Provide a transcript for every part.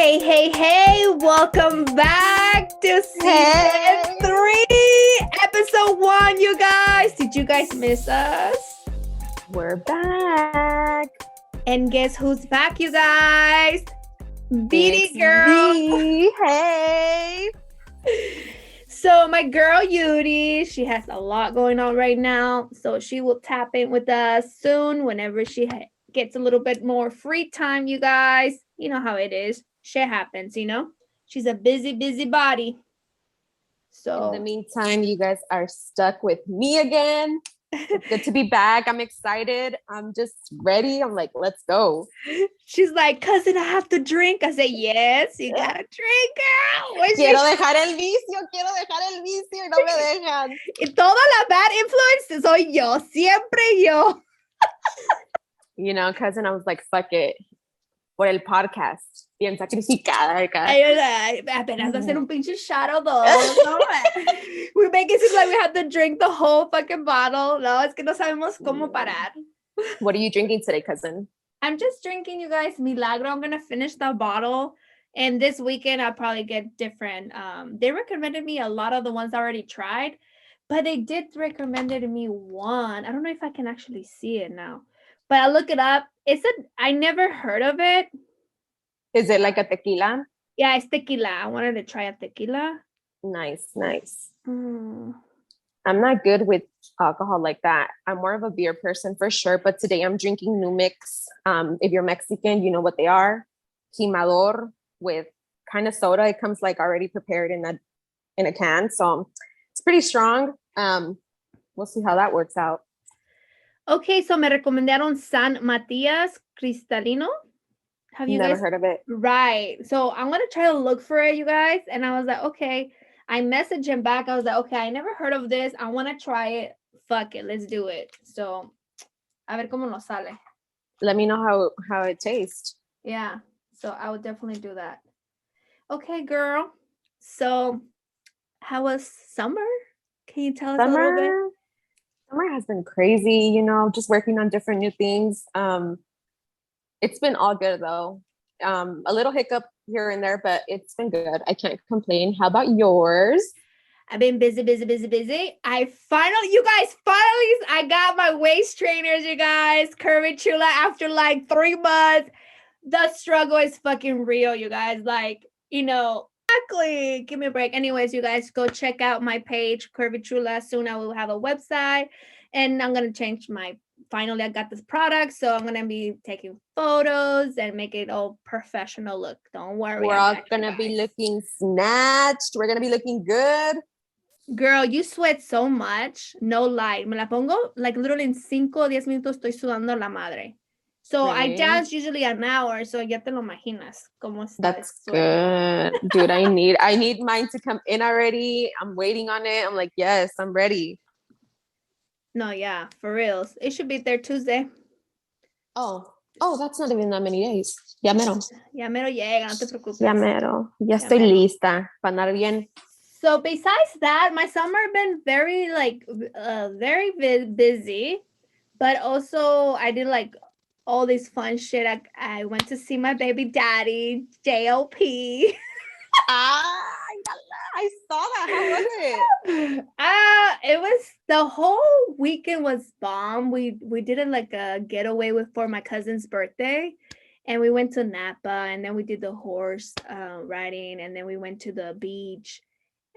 Hey, welcome back to season 3, episode 1, you guys. Did you guys miss us? We're back. And guess who's back, you guys? Beady girl. Hey. So my girl Yuri, she has a lot going on right now. So she will tap in with us soon whenever she gets a little bit more free time, you guys. You know how it is. Shit happens, you know? She's a busy body. So in the meantime, you guys are stuck with me again. It's good to be back. I'm excited. I'm just ready. I'm like, let's go. She's like, cousin, I have to drink. I say, yes, you gotta drink, girl. Quiero dejar el vicio y no me dejan. Y toda la bad influence soy yo, siempre yo. You know, cousin, I was like, fuck it. Por el podcast. Bien sacrificada acá. Apenas hacer un pinche shot o dos, ¿no? We make it seem like we have to drink the whole fucking bottle. No, es que no sabemos cómo parar. What are you drinking today, cousin? I'm just drinking, you guys, Milagro. I'm going to finish the bottle. And this weekend, I'll probably get different. They recommended me a lot of the ones I already tried. But they did recommend me one. I don't know if I can actually see it now. But I look it up. I never heard of it. Is it like a tequila? Yeah, it's tequila. I wanted to try a tequila. Nice. I'm not good with alcohol like that. I'm more of a beer person for sure. But today I'm drinking New Mix. If you're Mexican, you know what they are. Jimador with kind of soda. It comes like already prepared in a can. So it's pretty strong. We'll see how that works out. Okay, so me recomendaron San Matias Cristalino. Have you never guys heard of it? Right. So I'm going to try to look for it, you guys. And I was like, okay. I messaged him back. I was like, okay, I never heard of this. I want to try it. Fuck it. Let's do it. So, a ver cómo nos sale. Let me know how it tastes. Yeah. So I would definitely do that. Okay, girl. So how was summer? Can you tell us a little bit? Summer has been crazy, you know, just working on different new things. It's been all good though. A little hiccup here and there, but it's been good. I can't complain. How about yours? I've been busy. I got my waist trainers, you guys. Curvy Chula after like 3 months. The struggle is fucking real, you guys. Like, you know, exactly. Give me a break. Anyways, you guys go check out my page, Curvy Chula. Soon I will have a website and I'm going to change finally I got this product. So I'm going to be taking photos and make it all professional look. Don't worry. We're all going to be looking snatched. We're going to be looking good. Girl, you sweat so much. No lie. Me la pongo like literally in 5 o 10 minutos estoy sudando la madre. So really? I dance usually an hour, so ya te lo imaginas como está. That's good. Dude, I need mine to come in already. I'm waiting on it. I'm like, yes, I'm ready. No, yeah, for reals. It should be there Tuesday. Oh, that's not even that many days. Ya mero llega, no te preocupes. Ya mero. Ya estoy lista para andar bien. So besides that, my summer been very busy, but also I did like all this fun shit. I went to see my baby daddy, JLP. I saw that. How was it? It was, the whole weekend was bomb. We did a getaway for my cousin's birthday, and we went to Napa, and then we did the horse riding, and then we went to the beach.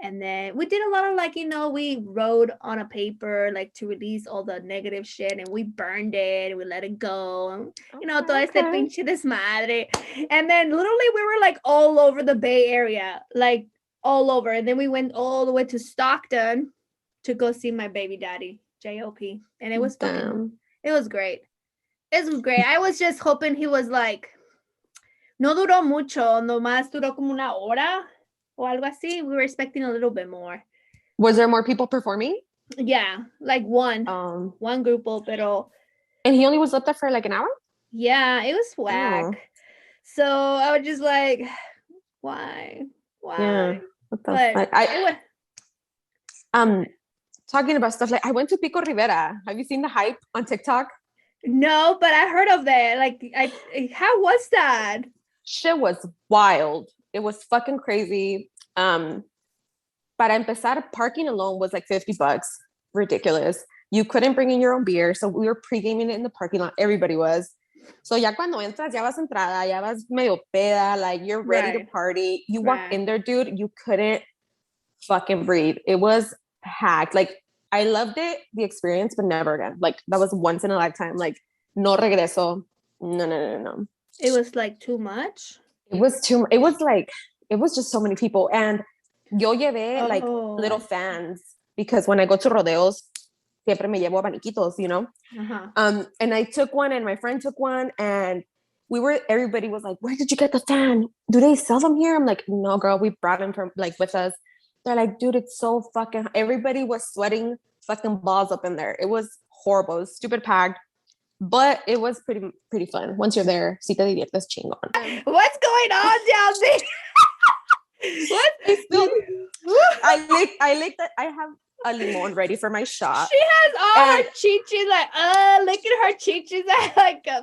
And then we did a lot of we wrote on a paper to release all the negative shit, and we burned it and we let it go. Todo este pinche desmadre. And then literally we were all over the Bay Area, all over. And then we went all the way to Stockton to go see my baby daddy, JOP. And it was it was great. It was great. I was just hoping he was no duró mucho, nomás duró como una hora. O algo así. We were expecting a little bit more. Was there more people performing? Yeah, one grupo, pero. And he only was up there for an hour? Yeah, it was whack. Oh. So I was just like, why? Yeah, what the fuck? Talking about stuff I went to Pico Rivera. Have you seen the hype on TikTok? No, but I heard of that. How was that? Shit was wild. It was fucking crazy. Para empezar, parking alone was like $50. Ridiculous. You couldn't bring in your own beer. So we were pre-gaming it in the parking lot. Everybody was. So ya cuando entras, ya vas entrada, ya vas medio peda, like you're ready to party. You walk in there, dude, you couldn't fucking breathe. It was hacked. Like, I loved it, the experience, but never again. Like, that was once in a lifetime. Like, no regreso. No. It was like too much. It was just so many people. And yo llevé like little fans because when I go to rodeos, siempre me llevo abaniquitos, you know? And I took one and my friend took one and everybody was like, where did you get the fan? Do they sell them here? I'm like, no, girl, we brought them from like with us. They're like, dude, it's so fucking, everybody was sweating fucking balls up in there. It was horrible. It was stupid packed, but it was pretty fun. Once you're there, si te diviertes chingón. What's going on down there? What? I licked that. I have a limon ready for my shot. She has all her chichis, like, look at her chichis. Like, Se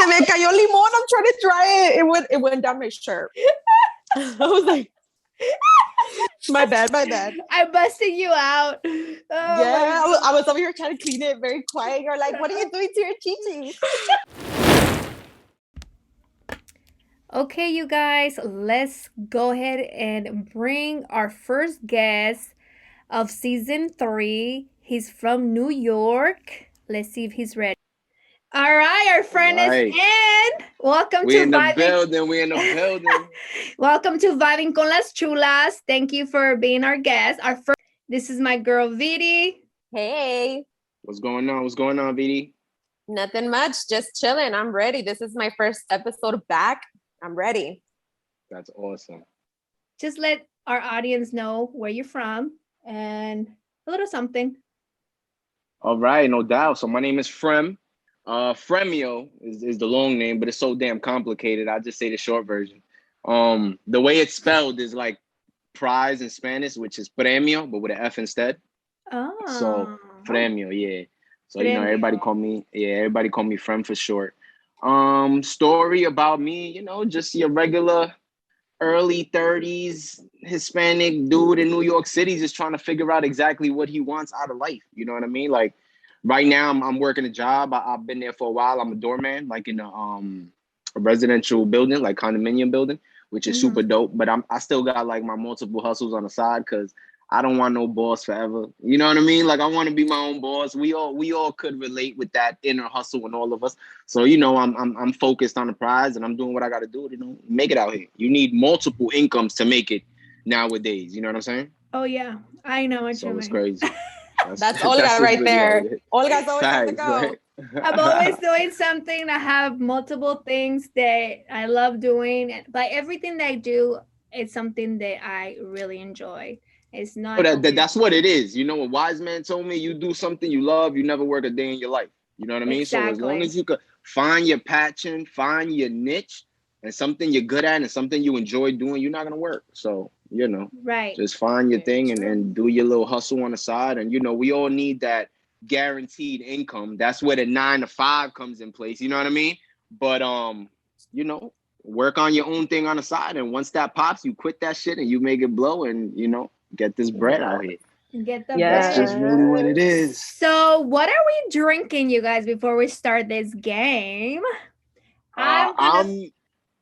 me cayó limon. I'm trying to dry it. It went down my shirt. I was like, my bad. I busted you out. I was over here trying to clean it very quiet. You're like, what are you doing to your chichis? Okay, you guys, let's go ahead and bring our first guest of season 3. He's from New York. Let's see if he's ready. All right, our friend is in. Welcome to Vibing. We in the building. Welcome to Vibing con las Chulas. Thank you for being our guest. This is my girl Vidi. Hey. What's going on, Vidi? Nothing much. Just chilling. I'm ready. This is my first episode back. I'm ready. That's awesome. Just let our audience know where you're from and a little something. All right, no doubt. So my name is Ferm. Fremio is the long name, but it's so damn complicated. I'll just say the short version. The way it's spelled is like prize in Spanish, which is premio, but with an F instead. Oh. So Fremio, yeah. So Premio. you know, everybody call me Frem for short. Story about me, you know, just your regular early 30s Hispanic dude in New York City just trying to figure out exactly what he wants out of life. You know what I mean? Like right now I'm working a job. I've been there for a while. I'm a doorman, like in a residential building, like condominium building, which is super dope. But I still got like my multiple hustles on the side because I don't want no boss forever. You know what I mean? Like I want to be my own boss. We all could relate with that inner hustle in all of us. So, you know, I'm focused on the prize and I'm doing what I got to do to, you know, make it out here. You need multiple incomes to make it nowadays. You know what I'm saying? Oh yeah, I know what you mean. So it's crazy. That's Olga right there. Olga's always on the go. Right? I'm always doing something. I have multiple things that I love doing, but everything that I do is something that I really enjoy. It's not. That's what it is. You know, a wise man told me, you do something you love, you never work a day in your life. You know what I mean? Exactly. So as long as you could find your passion, find your niche, and something you're good at and something you enjoy doing, you're not going to work. So, you know, just find your thing and do your little hustle on the side. And, you know, we all need that guaranteed income. That's where the 9 to 5 comes in place. You know what I mean? But, you know, work on your own thing on the side. And once that pops, you quit that shit and you make it blow and, you know, get this bread out here. Get the bread. That's just really what it is. So what are we drinking, you guys, before we start this game? I'm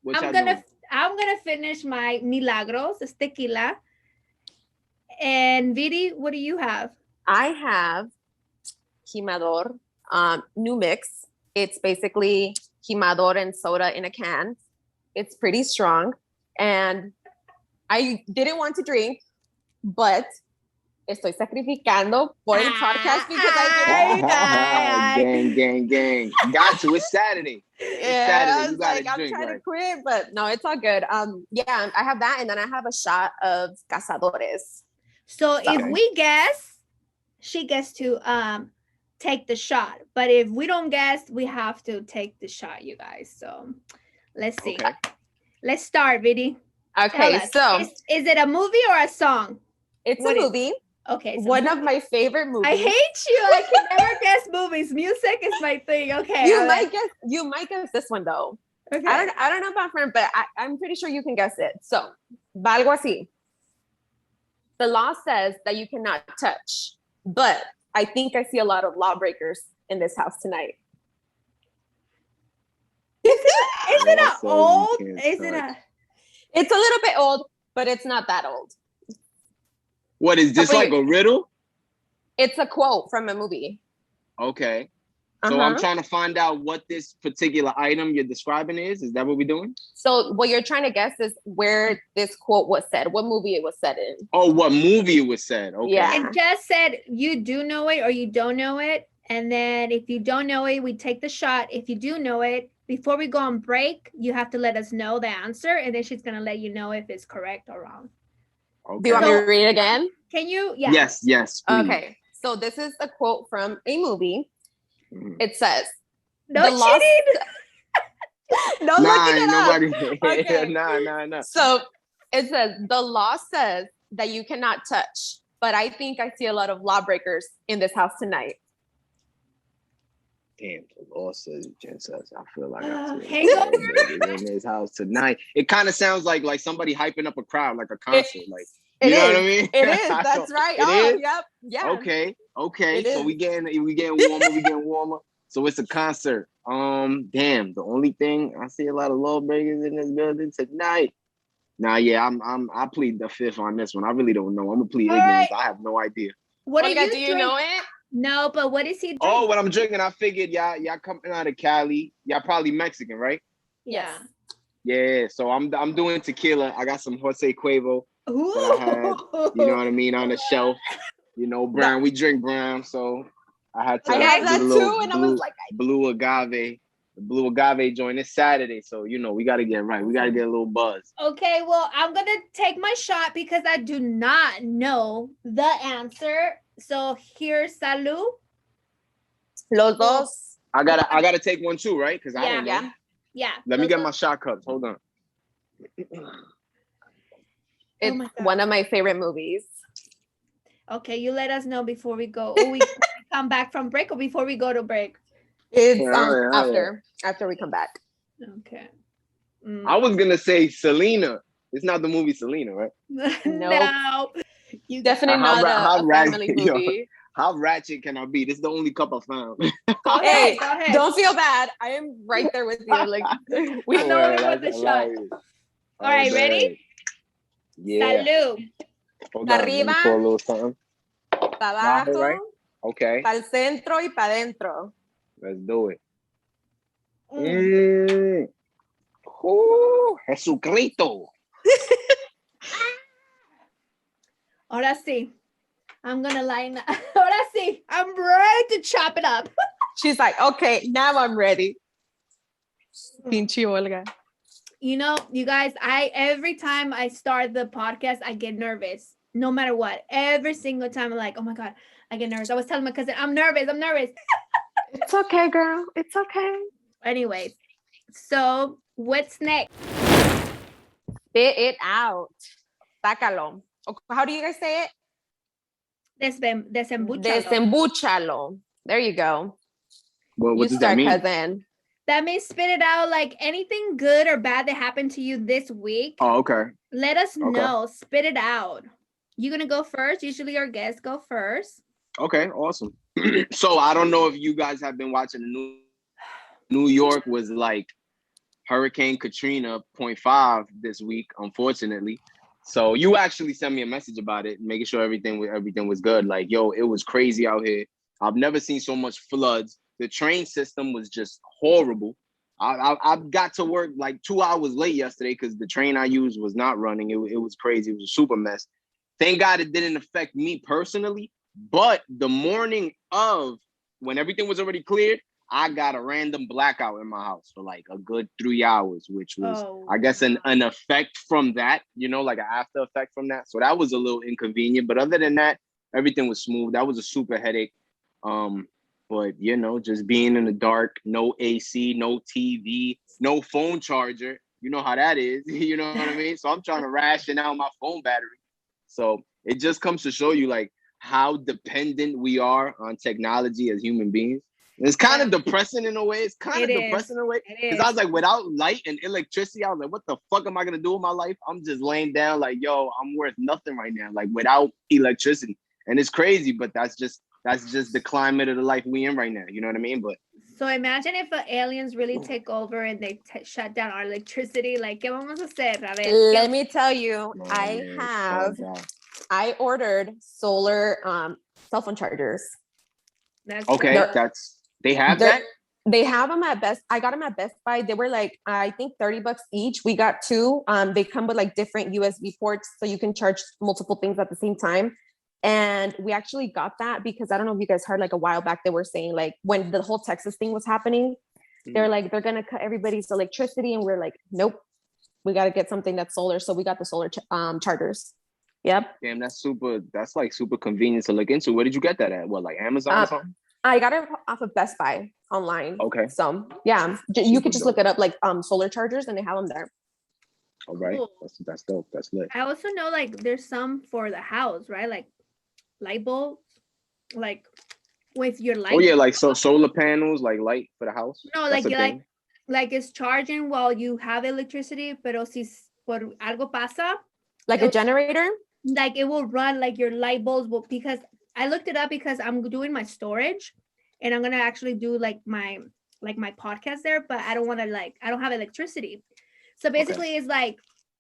gonna finish my Milagros, it's tequila. And Vidi, what do you have? I have Jimador, new mix. It's basically Jimador and soda in a can. It's pretty strong. And I didn't want to drink, but estoy sacrificando por el podcast because I did. Gang. Got to. It's Saturday. Yeah, you gotta I'm trying to quit, but no, it's all good. Yeah, I have that, and then I have a shot of Cazadores. So if we guess, she gets to take the shot. But if we don't guess, we have to take the shot, you guys. So let's see. Okay. Let's start, Vidi. Okay, so is it a movie or a song? It's a movie. Okay. So one of my favorite movies. I hate you. I can never guess movies. Music is my thing. Okay. You might guess this one though. Okay. I don't know about Ferm, but I'm pretty sure you can guess it. So, va algo así. The law says that you cannot touch, but I think I see a lot of lawbreakers in this house tonight. Is it Law a says you old? can't Is it touch. a? It's a little bit old, but it's not that old. What is this, like a riddle? It's a quote from a movie. Okay. So I'm trying to find out what this particular item you're describing is. Is that what we're doing? So what you're trying to guess is where this quote was said, what movie it was said in. Oh, what movie it was said. Okay. Yeah. It just said you do know it or you don't know it. And then if you don't know it, we take the shot. If you do know it, before we go on break, you have to let us know the answer. And then she's going to let you know if it's correct or wrong. Okay. Do you want me to read it again? Can you? Yeah. Yes, please. Okay. So this is a quote from a movie. It says, No the cheating. law- No looking it up. Nobody. Okay. Nah. So it says, the law says that you cannot touch, but I think I see a lot of lawbreakers in this house tonight. Damn, the law says you can't touch. I feel like I see Hangover? in this house tonight. It kind of sounds like somebody hyping up a crowd, like a concert. Like, It you know is. what I mean? It is. That's right. It is? Yep. Yeah. Okay. It So is. we getting warmer. So it's a concert. Damn. The only thing I see a lot of lawbreakers in this building tonight. Nah, yeah, I plead the fifth on this one. I really don't know. I'm gonna plead All ignorance. right. I have no idea. What Olga, did do you know it? No, but what is he drinking? Oh, what I'm drinking, I figured y'all coming out of Cali. Y'all probably Mexican, right? Yeah. Yeah. So I'm doing tequila. I got some Jose Cuervo Ooh. that I had, you know what I mean, on the shelf. You know, brown. We drink brown, so I had to I have do that the little too, and I was like, blue agave. The blue agave joint is Saturday, so you know we got to get right. We got to get a little buzz. Okay, well, I'm gonna take my shot because I do not know the answer. So here's salud. Los dos. I gotta take one too, right? Because I don't know. Yeah. Let me get my shot cups. Hold on. It's my God. one of my favorite movies. Okay, you let us know before we go. Or we come back from break or before we go to break. It's Yeah. after we come back. Okay. I was gonna say Selena. It's not the movie Selena, right? No. You Definitely How not a ratchet- family yo. movie. How ratchet can I be? This is the only cup I found. Go Hey, ahead. Go ahead. don't feel bad. I am right there with you. Like we I'm the one with That's the shot. hilarious. All right, Oh, ready? man. Yeah. Salud. Hold on, let me Arriba. pour a little something. pa Bajo, abajo, right? Okay, pa el centro y pa dentro. let's do it. Mm. Jesucristo. Ahora sí. I'm gonna line up. Ahora sí. I'm ready to chop it up. She's like, okay, now I'm ready. Pinche Olga. You know, you guys, every time I start the podcast, I get nervous. No matter what. Every single time I'm like, oh my God, I get nervous. I was telling my cousin, I'm nervous. It's okay, girl. It's okay. Anyways, so what's next? Spit it out. Sácalo. How do you guys say it? Desembúchalo. Desembúchalo. There you go. Well, You what does start, that mean? cousin. That means spit it out, like anything good or bad that happened to you this week. Oh, okay. Let us Okay. know. Spit it out. You gonna go first? Usually our guests go first. Okay, awesome. So I don't know if you guys have been watching the New York was like Hurricane Katrina 0.5 this week, unfortunately. So you actually sent me a message about it, making sure everything was good. Like, yo, it was crazy out here. I've never seen so much floods. The train system was just horrible. I got to work like 2 hours late yesterday because the train I used was not running. It was crazy. It was a super mess. Thank God it didn't affect me personally. But the morning of, when everything was already cleared, I got a random blackout in my house for like a good 3 hours, which was, I guess, an effect from that, you know, like an after effect from that. So that was a little inconvenient. But other than that, everything was smooth. That was a super headache. But, you know, just being in the dark, no AC, no TV, no phone charger. You know how that is. You know what I mean? So I'm trying to ration out my phone battery. So it just comes to show you like how dependent we are on technology as human beings. It's kind of depressing in a way. It's kind of depressing in a way. Because I was like, without light and electricity, I was like, what the fuck am I going to do with my life? I'm just laying down like, yo, I'm worth nothing right now. Like without electricity. And it's crazy, but that's just the climate of the life we in right now. You know what I mean? But so imagine if aliens really take over and they shut down our electricity. Like, ¿qué vamos a hacer? A ver, let me tell you, I ordered solar cell phone chargers. That's okay. They have that? They have them at Best. I got them at Best Buy. They were like, I think $30 each. We got 2. They come with like different USB ports, so you can charge multiple things at the same time. And we actually got that because I don't know if you guys heard, like a while back, they were saying like when the whole Texas thing was happening, they're like, they're going to cut everybody's electricity. And we're like, nope, we got to get something that's solar. So we got the solar chargers. Yep. Damn, that's like super convenient to look into. Where did you get that at? What, like Amazon or something? I got it off of Best Buy online. Okay. So yeah, you could just look it up, like solar chargers, and they have them there. All right. Cool. That's dope. That's lit. I also know like there's some for the house, right? Like light bulbs, like with your light. Oh yeah, like solar panels, like light for the house. No, like it's charging while you have electricity, pero si por algo pasa, like a generator, like it will run like your light bulbs will, because I looked it up because I'm doing my storage and I'm gonna actually do like my podcast there, but I don't have electricity. So basically it's like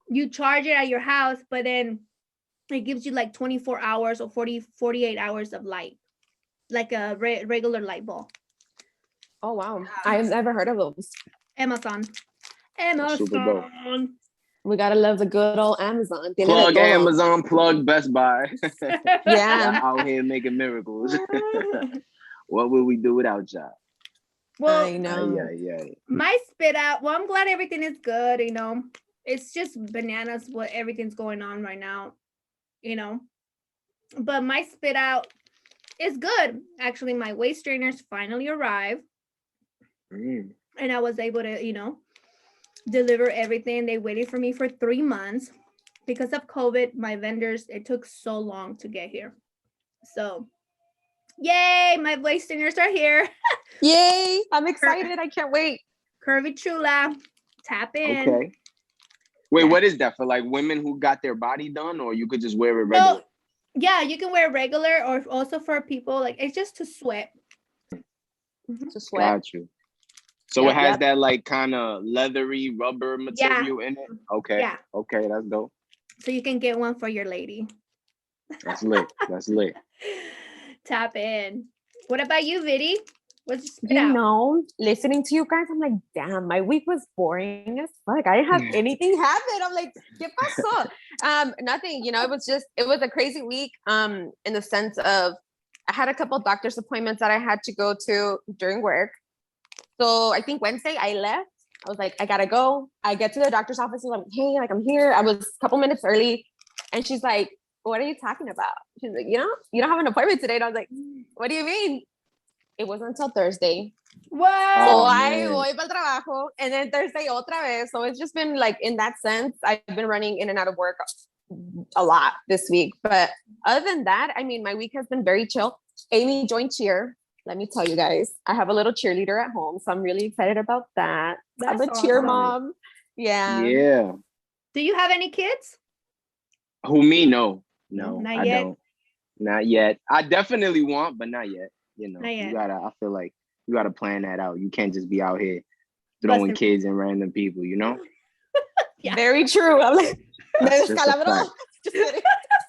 you charge it at your house, but then it gives you like 24 hours or 48 hours of light, like a regular light bulb. Oh wow, I've never heard of those. Amazon. We gotta love the good old Amazon. Plug Amazon, plug Best Buy. Yeah. Out here making miracles. What would we do without y'all? Well, I know. Yeah. My spit out. Well, I'm glad everything is good. You know, it's just bananas what everything's going on right now. You know, but my spit out is good. Actually, my waist strainers finally arrived, and I was able to, deliver everything. They waited for me for 3 months because of COVID. My vendors, it took so long to get here. So, yay! My waist strainers are here. Yay! I'm excited. I can't wait. Curvy Chula, tap in. Okay. Wait, what is that for? Like women who got their body done, or you could just wear it regular? So, yeah, you can wear regular, or also for people like it's just to sweat. To sweat. Got you. So it has that like kind of leathery rubber material in it. Okay. Yeah. Okay, that's dope. So you can get one for your lady. That's lit. That's lit. Tap in. What about you, Vidi? What's your spit out? Listening to you guys, I'm like, damn, my week was boring as fuck. I didn't have anything happen. I'm like, ¿qué pasó? Nothing. It was a crazy week. In the sense of, I had a couple of doctor's appointments that I had to go to during work. So I think Wednesday I left. I was like, I gotta go. I get to the doctor's office and I'm like, hey, like I'm here. I was a couple minutes early. And she's like, what are you talking about? She's like, you don't have an appointment today. And I was like, what do you mean? It wasn't until Thursday. What? So I voy para el trabajo. And then Thursday otra vez. So it's just been like, in that sense, I've been running in and out of work a lot this week. But other than that, I mean, my week has been very chill. Amy joined cheer. Let me tell you guys, I have a little cheerleader at home, so I'm really excited about that. I'm a cheer mom. Yeah. Yeah. Do you have any kids? Who, me? No, not yet. Don't. Not yet. I definitely want, but not yet. Not yet. I feel like you gotta plan that out. You can't just be out here throwing kids and random people, Yeah. Very true. I'm like,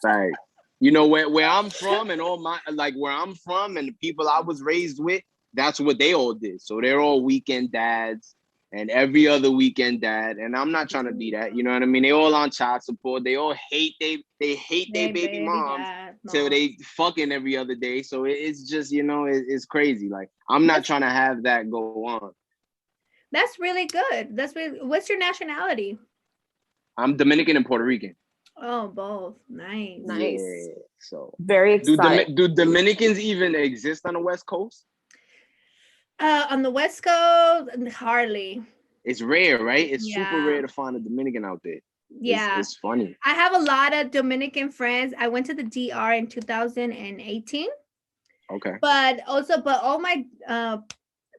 right. Where I'm from and where I'm from and the people I was raised with, that's what they all did. So they're all weekend dads and every other weekend dad. And I'm not trying to be that, you know what I mean? They all on child support. They all hate their baby moms till they fucking every other day. So it's just, it's crazy. Like I'm not trying to have that go on. That's really good. What's your nationality? I'm Dominican and Puerto Rican. Oh, both. Nice. Yeah, so very excited. Do Dominicans even exist on the West Coast? On the West Coast, hardly. It's rare, right? It's super rare to find a Dominican out there. Yeah. It's funny. I have a lot of Dominican friends. I went to the DR in 2018. Okay. But all my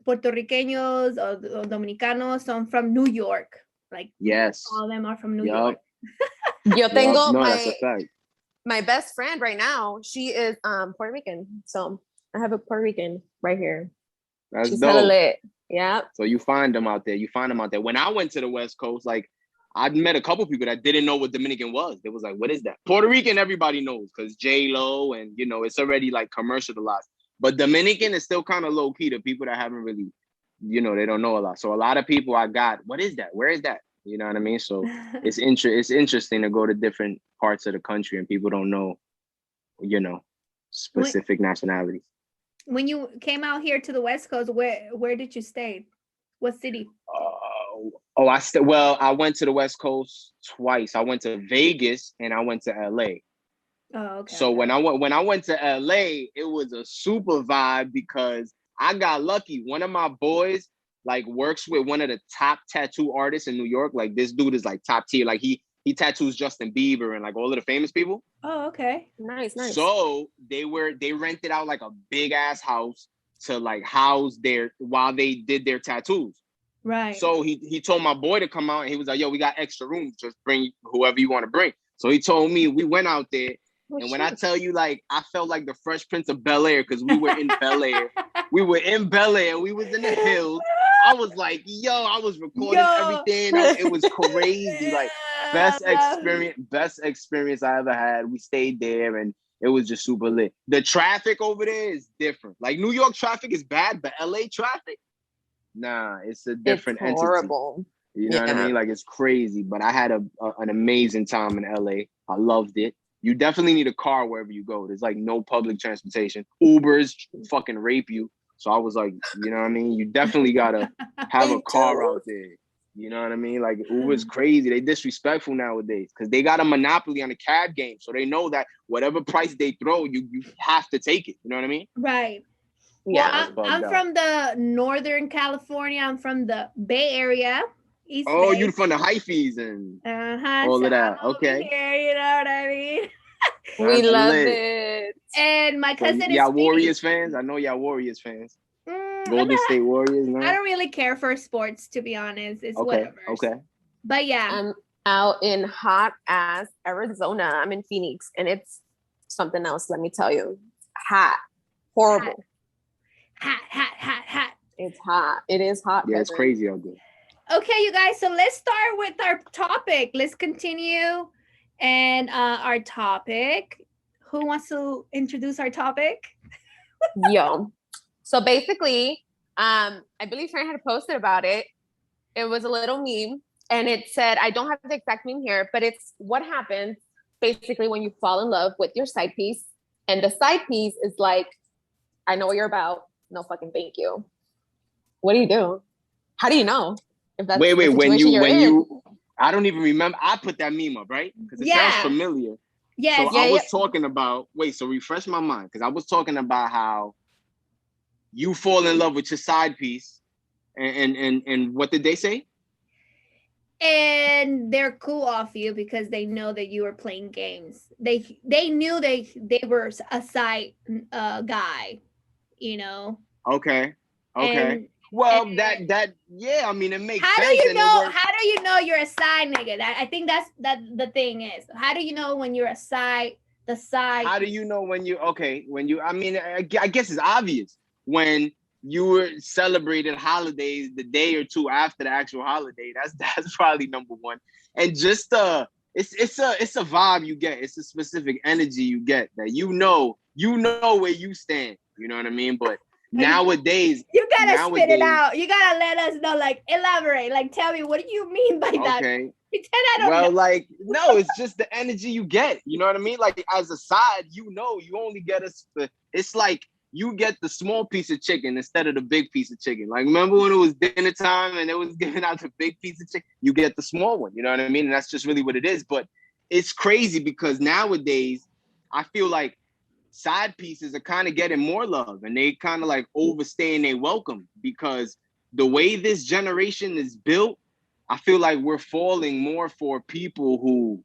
Puertorriqueños or Dominicanos son from New York. Like, Yes. all of them are from New Yup. York. Yo tengo No, that's a fact. my best friend right now. She is Puerto Rican. So I have a Puerto Rican right here. That's She's dope. hella lit. Yeah. So you find them out there. When I went to the West Coast, like I met a couple people that didn't know what Dominican was. They was like, "What is that?" Puerto Rican, everybody knows because J-Lo and it's already like commercialized. But Dominican is still kind of low key to people that haven't really, they don't know a lot. So a lot of people I got, what is that? Where is that? You know what I mean? So it's interesting to go to different parts of the country and people don't know, specific nationalities. When you came out here to the West Coast, where did you stay? What city? I went to the West Coast twice. I went to Vegas and I went to LA. Oh, okay. So when I went to LA, it was a super vibe because I got lucky. One of my boys like works with one of the top tattoo artists in New York. Like this dude is like top tier. Like he tattoos Justin Bieber and like all of the famous people. Oh, okay. Nice. So they rented out like a big ass house to like house while they did their tattoos. Right. So he told my boy to come out and he was like, "Yo, we got extra rooms. Just bring whoever you want to bring." So he told me, we went out there. And when I tell you, like, I felt like the Fresh Prince of Bel-Air because we were in Bel-Air. We were in Bel-Air and we was in the hills. I was like, I was recording everything. It was crazy. Like, best experience I ever had. We stayed there and it was just super lit. The traffic over there is different. Like, New York traffic is bad, but LA traffic, nah, it's a different entity. Horrible. You know what I mean? Like, it's crazy. But I had an amazing time in LA. I loved it. You definitely need a car wherever you go. There's like no public transportation. Ubers fucking rape you. So I was like, you know what I mean? You definitely gotta have a car out there. You know what I mean? Like Uber's crazy. They disrespectful nowadays because they got a monopoly on the cab game. So they know that whatever price they throw, you have to take it. You know what I mean? Right. Yeah. Well, I'm from the Northern California. I'm from the Bay Area. East Bay. You're from the hyphies and all of that. Okay. Here, you know what I mean? We love it. And my cousin is y'all Warriors fans? I know y'all Warriors fans. Golden State Warriors, no? I don't really care for sports, to be honest. It's whatever. Okay. But yeah. I'm out in hot ass Arizona. I'm in Phoenix and it's something else, let me tell you. Hot. Horrible. Hot. It's hot. It is hot. Yeah, it's crazy out there. Okay, you guys, so let's start with our topic. Let's continue. And our topic, who wants to introduce our topic? Yo. So basically, I believe Fran had posted about it. It was a little meme and it said, I don't have the exact meme here, but it's what happens basically when you fall in love with your side piece. And the side piece is like, I know what you're about. No fucking thank you. What do you do? How do you know? If that's wait, when you I don't even remember. I put that meme up, right? Because it sounds familiar. Yes. So I was talking about, so refresh my mind. Because I was talking about how you fall in love with your side piece. And what did they say? And they're cool off you because they know that you were playing games. They knew they were a side guy, you know? Okay. Well, that yeah, I mean it makes sense. How do you know you're a side nigga? I think that's the thing is. How do you know when you're a side? How do you know when you I mean I guess it's obvious when you were celebrating holidays the day or two after the actual holiday. That's probably number one. And just it's a vibe you get. It's a specific energy you get that you know where you stand. You know what I mean? But nowadays, you gotta spit it out. You gotta let us know, like elaborate, like tell me what do you mean by that? Okay. Pretend I don't know. Like no, it's just the energy you get. You know what I mean? Like as a side, you only get it's like you get the small piece of chicken instead of the big piece of chicken. Like remember when it was dinner time and it was giving out the big piece of chicken? You get the small one. You know what I mean? And that's just really what it is. But it's crazy because nowadays I feel like side pieces are kind of getting more love and they kind of like overstaying their welcome because the way this generation is built, I feel like we're falling more for people who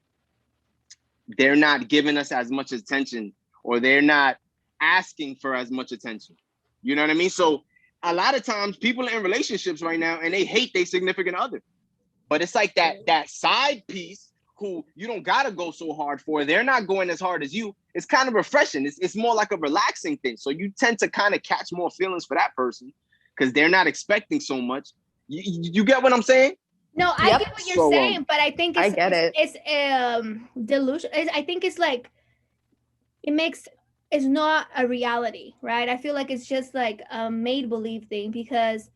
they're not giving us as much attention or they're not asking for as much attention. You know what I mean? So a lot of times people are in relationships right now and they hate their significant other. But it's like that side piece who you don't gotta go so hard for. They're not going as hard as you. It's kind of refreshing. It's more like a relaxing thing. So you tend to kind of catch more feelings for that person because they're not expecting so much. You get what I'm saying? No, I get what you're saying, but I think it's delusion. I think it's like it's not a reality, right? I feel like it's just like a made-believe thing because,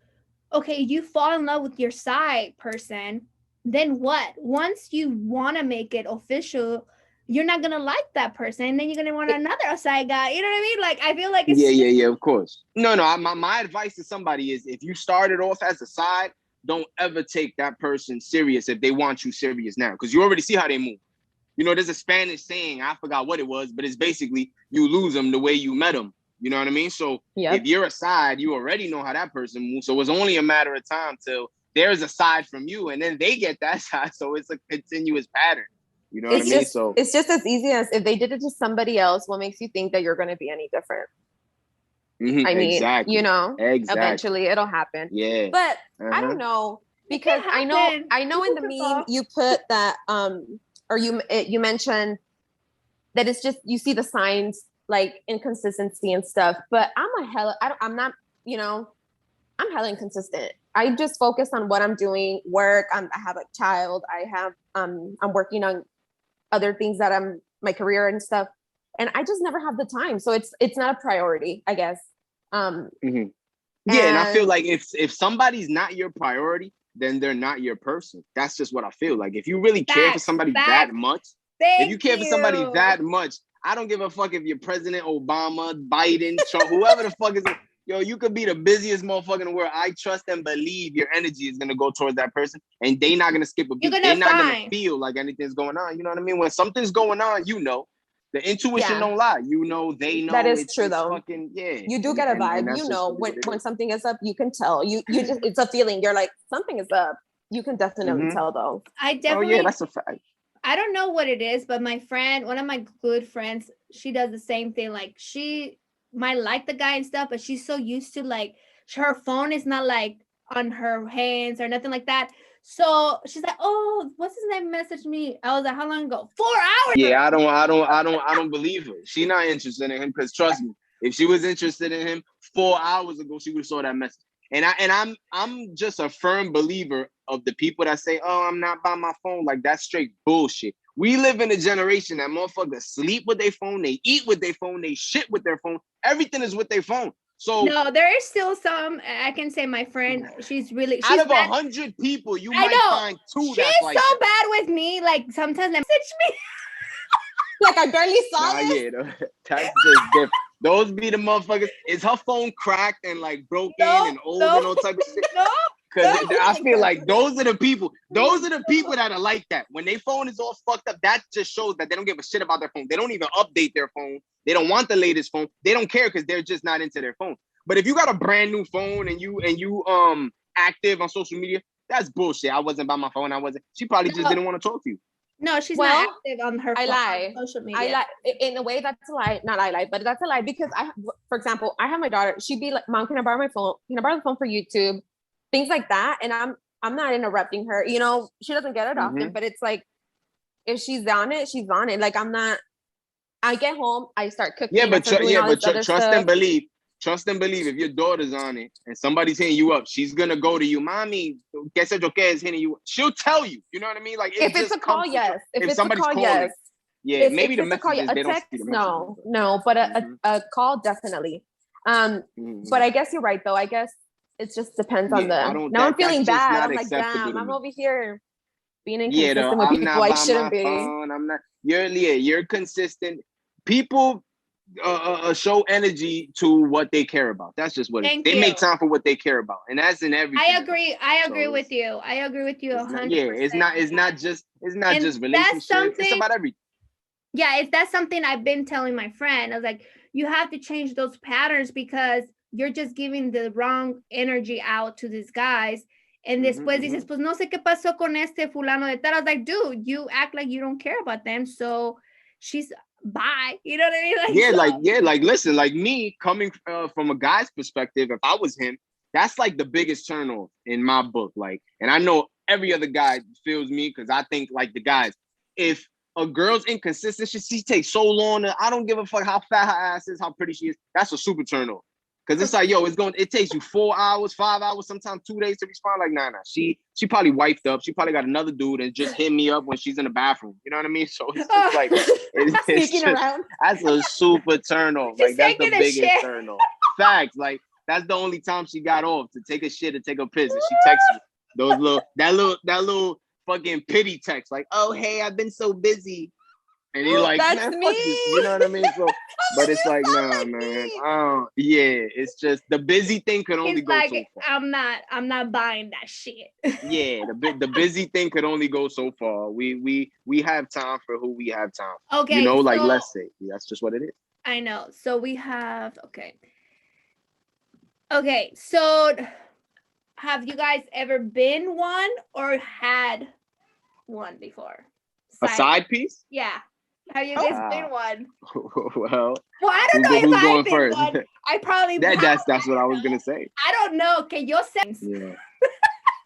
okay, you fall in love with your side person, then what? Once you want to make it official, you're not gonna like that person, and then you're gonna want another side guy. You know what I mean? Like I feel like it's yeah, of course. No, my advice to somebody is if you started off as a side, don't ever take that person serious if they want you serious now, because you already see how they move. You know, there's a Spanish saying, I forgot what it was, but it's basically you lose them the way you met them. You know what I mean? So if you're a side, you already know how that person moves. So it's only a matter of time till there's a side from you and then they get that side. So it's a continuous pattern. You know what I mean? So it's just as easy as if they did it to somebody else, what makes you think that you're going to be any different? I mean, exactly. You know, eventually it'll happen. Yeah. But I don't know, because I know in the meme you put that, or you mentioned that it's just, you see the signs like inconsistency and stuff, but I'm hella inconsistent. I just focus on what I'm doing, work. I have a child. I'm working on other things that my career and stuff. And I just never have the time. So it's not a priority, I guess. And I feel like if somebody's not your priority, then they're not your person. That's just what I feel like. If you really care for somebody that much, if you care for somebody that much, I don't give a fuck if you're President Obama, Biden, Trump, whoever the fuck is. Yo, you could be the busiest motherfucker in the world. I trust and believe your energy is gonna go towards that person, and they're not gonna skip a beat. They're not gonna feel like anything's going on. You know what I mean? When something's going on, you know. The intuition don't lie. You know, they know. That is true, though. Fucking, you do get a vibe. You know, when something is up, you can tell. You just, it's a feeling. You're like, something is up. You can definitely tell, though. I definitely. Oh yeah, that's a fact. I don't know what it is, but my friend, one of my good friends, she does the same thing. Like she might like the guy and stuff, but she's so used to like her phone is not like on her hands or nothing like that. So she's like, "Oh, what's his name? Messaged me." I was like, "How long ago?" 4 hours. Yeah, I don't believe her. She's not interested in him because trust me, if she was interested in him 4 hours ago, she would have saw that message. And I'm just a firm believer of the people that say, "Oh, I'm not by my phone." Like that's straight bullshit. We live in a generation that motherfuckers sleep with their phone, they eat with their phone, they shit with their phone. Everything is with their phone. So no, there is still some. I can say my friend, she's out of 100 people, you might find two. She's like so bad with me. Like sometimes they message me. Like I barely saw this. Yeah, that's just different. Those be the motherfuckers. Is her phone cracked and like broken and old and all type of shit? No. Because I feel like those are the people that are like that. When their phone is all fucked up, that just shows that they don't give a shit about their phone. They don't even update their phone. They don't want the latest phone. They don't care because they're just not into their phone. But if you got a brand new phone and you active on social media, that's bullshit. I wasn't by my phone. She probably just didn't want to talk to you. No, she's not active on her phone. Lie. On social media. I lie. In a way, that's a lie. Not I lie, but that's a lie because for example, I have my daughter. She'd be like, "Mom, can I borrow my phone? Can I borrow the phone for YouTube?" Things like that. And I'm not interrupting her. You know, she doesn't get it often, but it's like, if she's on it, she's on it. Like I get home, I start cooking. Yeah, but trust and believe. Trust and believe. If your daughter's on it and somebody's hitting you up, she's gonna go to you, "Mommy, que sé yo que is hitting you." She'll tell you. You know what I mean? Like if it's a call, yes. If it's somebody's calling, yes. Yeah, maybe the messages they don't see the messages. No, but a call definitely. But I guess you're right though. I guess it just depends on the. Now I'm feeling bad. I'm like, damn, I'm over here being inconsistent with people I shouldn't be. I'm not. You're consistent. People show energy to what they care about. That's just what it is. They make time for what they care about, and that's in everything. I agree with you. I agree with you 100%. Yeah, it's not just relationships. It's about everything. Yeah, that's something I've been telling my friend. I was like, you have to change those patterns because you're just giving the wrong energy out to these guys. And después dices, pues no sé qué pasó con este fulano de tal. I was like, dude, you act like you don't care about them. So she's bye. You know what I mean? Like, listen, like me coming from a guy's perspective, if I was him, That's like the biggest turn off in my book. Like, and I know every other guy feels me because I think like the guys, if a girl's inconsistent, she takes so long. I don't give a fuck how fat her ass is, how pretty she is. That's a super turn off. Cause it's like, yo, it takes you 4 hours, 5 hours, sometimes 2 days to respond. Like, nah. She probably wiped up. She probably got another dude and just hit me up when she's in the bathroom. You know what I mean? So it's just like, it's just, around. That's a super turn off. Like, that's the biggest turn off. Facts. Like, that's the only time she got off to take a shit and take a piss. And she texts me that little fucking pity text. Like, oh, hey, I've been so busy. And he's like, that's man, me. Fuck this. You know what I mean? So, but it's like, nah, man. Yeah, it's just the busy thing could only go so far. I'm not buying that shit. Yeah, the busy thing could only go so far. We have time for who we have time for. Okay. You know, like let's say that's just what it is. I know. So we have Okay, so have you guys ever been one or had one before? A side piece? Yeah. Have you guys been one? Well, I don't know who's if going I've been first? one. I probably that's what I was gonna say. I don't know. Can you sense? Yeah.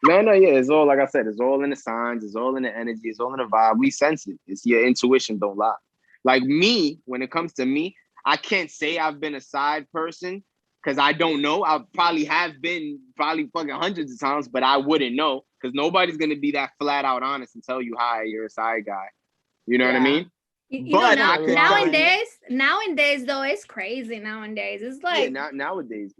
No, yeah. It's all like I said. It's all in the signs. It's all in the energy. It's all in the vibe. We sense it. It's your intuition. Don't lie. Like me, when it comes to me, I can't say I've been a side person because I don't know. I probably have been fucking hundreds of times, but I wouldn't know because nobody's gonna be that flat out honest and tell you, "Hi, you're a side guy." You know what I mean? But nowadays though, it's crazy. Nowadays, it's like nowadays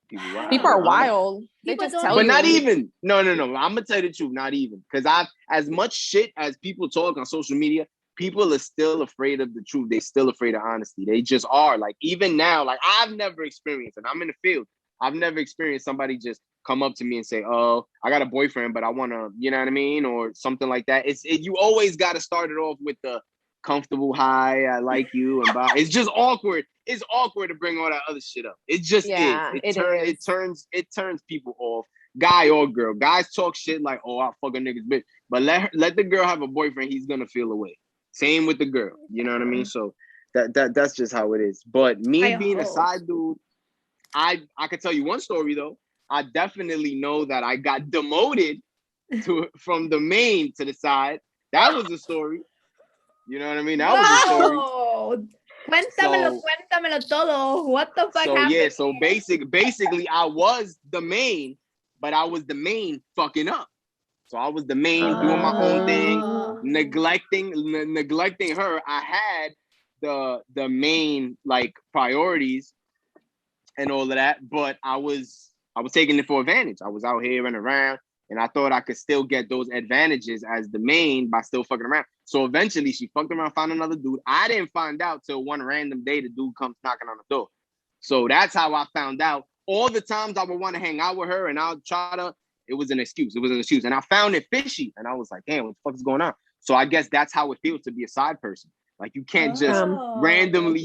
people are wild. They just tell you. But not even. No. I'm gonna tell you the truth. Not even because as much shit as people talk on social media, people are still afraid of the truth. They're still afraid of honesty. They just are. Like even now, like I've never experienced, and I'm in the field. I've never experienced somebody just come up to me and say, "Oh, I got a boyfriend, but I want to," you know what I mean, or something like that. You always got to start it off with the comfortable hi, I like you, and bye. It's just awkward. It's awkward to bring all that other shit up. It just is. It turns people off, guy or girl. Guys talk shit like, "Oh, I'll fuck a nigga's bitch," but let the girl have a boyfriend. He's gonna feel away. Same with the girl. You know what I mean? So that's just how it is. But me being a side dude, I could tell you one story though. I definitely know that I got demoted from the main to the side. That was a story. You know what I mean? That was a story. Cuéntamelo todo. What the fuck happened? Yeah, so basically I was the main, but I was the main fucking up. So I was the main doing my own thing, neglecting her. I had the main like priorities and all of that, but I was taking it for advantage. I was out here running around. And I thought I could still get those advantages as the main by still fucking around. So eventually she fucked around, found another dude. I didn't find out till one random day the dude comes knocking on the door. So that's how I found out. All the times I would want to hang out with her and I'll try to, it was an excuse. And I found it fishy. And I was like, damn, what the fuck is going on? So I guess that's how it feels to be a side person. Like you can't just randomly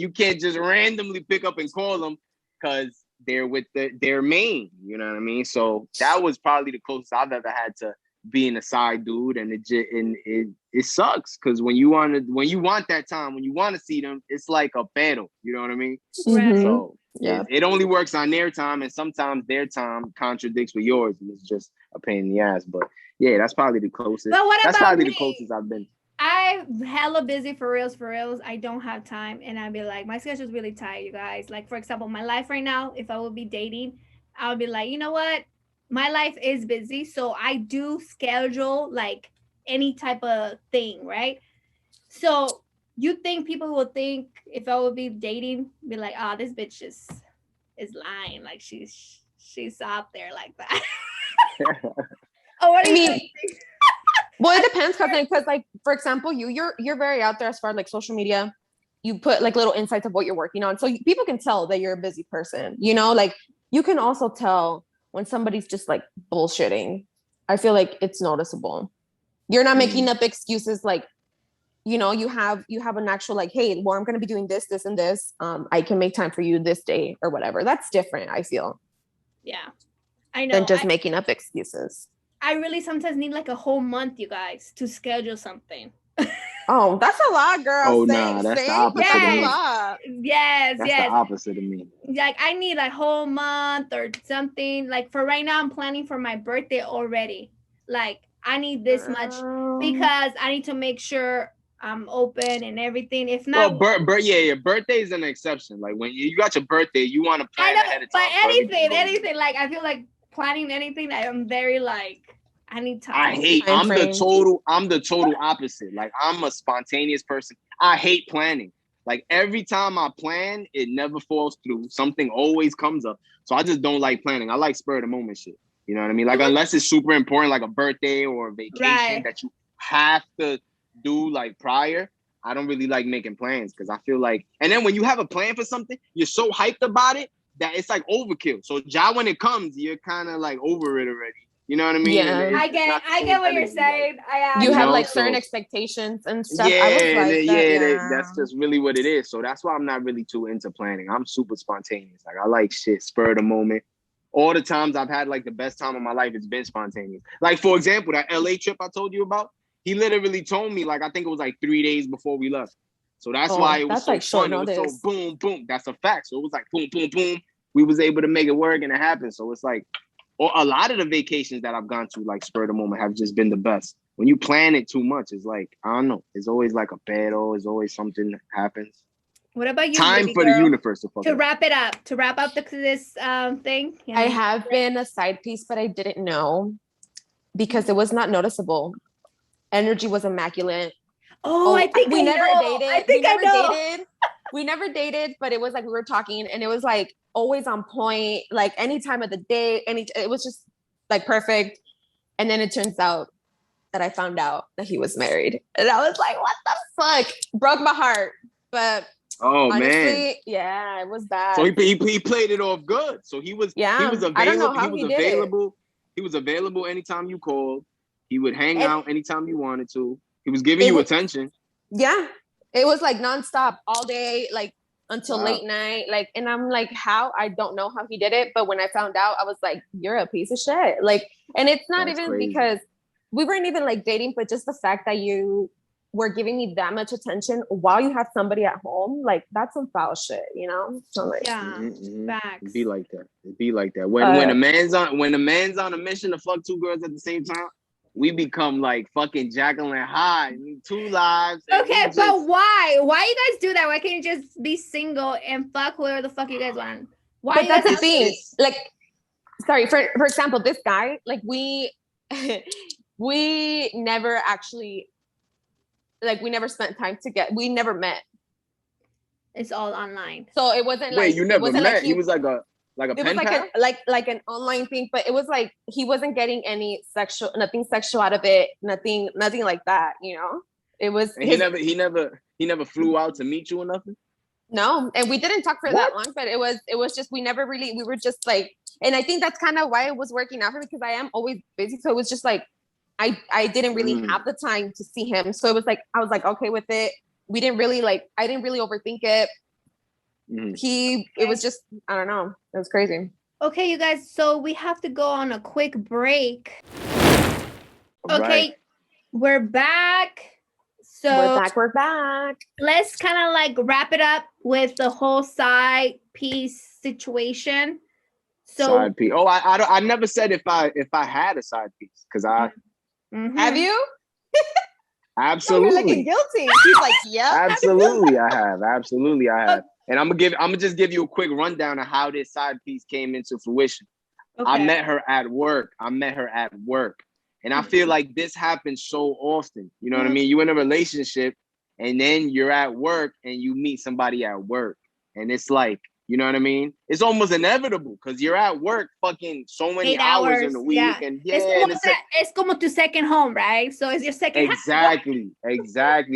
pick up and call them because they're with their main, you know what I mean? So that was probably the closest I've ever had to being a side dude, and it sucks because when you want that time, when you want to see them, it's like a battle, you know what I mean? Right. So it only works on their time, and sometimes their time contradicts with yours, and it's just a pain in the ass. But yeah, that's probably the closest. But what that's about probably me? The closest I've been. I'm hella busy for reals. I don't have time. And I'd be like, my schedule's really tight, you guys. Like, for example, my life right now, if I would be dating, I would be like, you know what? My life is busy. So I do schedule like any type of thing, right? So you think people will think if I would be dating, be like, oh, this bitch is lying. Like she's out there like that. Oh, what do you think? Well, it depends, because like, for example, you're very out there as far as like social media. You put like little insights of what you're working on. So people can tell that you're a busy person, you know, like you can also tell when somebody's just like bullshitting. I feel like it's noticeable. You're not making up excuses. Like, you know, you have an actual like, hey, well, I'm going to be doing this, this, and this. I can make time for you this day or whatever. That's different, I feel. Yeah, I know. Than just making up excuses. I really sometimes need like a whole month, you guys, to schedule something. Oh, that's a lot, girl. Oh, nah, that's the opposite. Yes, Yes, That's yes. the opposite of me. Like I need a whole month or something. Like for right now, I'm planning for my birthday already. Like I need this much because I need to make sure I'm open and everything. If not, Yeah, birthday is an exception. Like when you got your birthday, you want to I plan know, ahead of but time. anything. Like I feel like planning anything. I'm very like I need time. Time frame. I'm the total opposite. Like I'm a spontaneous person. I hate planning. Like every time I plan, it never falls through. Something always comes up. So I just don't like planning. I like spur of the moment shit. You know what I mean? Like unless it's super important, like a birthday or a vacation that you have to do like prior, I don't really like making plans because I feel like, and then when you have a plan for something, you're so hyped about it that it's like overkill. So when it comes, you're kind of like over it already. You know what I mean? Yeah. I get what you're saying. You have like certain expectations and stuff. Yeah, I was like that. that's just really what it is. So that's why I'm not really too into planning. I'm super spontaneous. Like I like shit, spur of the moment. All the times I've had like the best time of my life, it's been spontaneous. Like for example, that LA trip I told you about, he literally told me like I think it was like 3 days before we left. So that's why it was so like fun. It was so boom, boom. That's a fact. So it was like boom, boom, boom. We was able to make it work and it happened. So it's like, or a lot of the vacations that I've gone to, like spur of the moment, have just been the best. When you plan it too much, it's like, I don't know. It's always like a battle. It's always something that happens. What about you? Time for the universe to wrap it up. To wrap up this thing. I have been a side piece, but I didn't know because it was not noticeable. Energy was immaculate. Oh, I think we never dated. I think I know. We never dated, but it was like we were talking, and it was like always on point. Like any time of the day, it was just like perfect. And then it turns out that I found out that he was married, and I was like, "What the fuck?" Broke my heart, but. Oh honestly, man, yeah, it was bad. So he played it off good. So he was available. I don't know how he was available. He was available anytime you called. He would hang out anytime you wanted to. He was giving you attention. Yeah, it was like nonstop all day, like until late night. Like, and I'm like, how? I don't know how he did it. But when I found out, I was like, you're a piece of shit. Like, and it's not even crazy. Because we weren't even like dating, but just the fact that you were giving me that much attention while you have somebody at home, like that's some foul shit, you know? So like, facts. It'd be like that. It'd be like that. When a man's on a mission to fuck two girls at the same time, we become like fucking Jekyll and Hyde, 2 lives. Okay, but why? Why you guys do that? Why can't you just be single and fuck whoever the fuck you guys want? Why? But that's the thing. Like, sorry, for example, this guy, like we never actually. Like we never spent time together. We never met. It's all online. So it wasn't like. Wait, you never met? Like he was like a pen pal? like an online thing, but it was like he wasn't getting any nothing sexual out of it. Nothing like that. You know, it was. And he never flew out to meet you or nothing. No, and we didn't talk for that long. But it was just we were just like, and I think that's kind of why it was working out for me because I am always busy. So it was just like. I didn't really have the time to see him. So it was like, I was like, okay with it. We didn't really I didn't really overthink it. It was just, I don't know. It was crazy. Okay, you guys. So we have to go on a quick break. All okay. Right. We're back. So we're back. Let's kind of like wrap it up with the whole side piece situation. So side piece. Oh, I never said if I had a side piece because I. Have you? Absolutely. You're looking guilty. He's like, yeah. Absolutely, I have. Absolutely, I have. And I'm gonna just give you a quick rundown of how this side piece came into fruition. Okay. I met her at work. And I feel like this happens so often. You know what I mean? You're in a relationship and then you're at work and you meet somebody at work. And it's like, you know what I mean? It's almost inevitable because you're at work fucking so many hours in a week. Yeah. And it's como tu second home, right? So it's your second Exactly.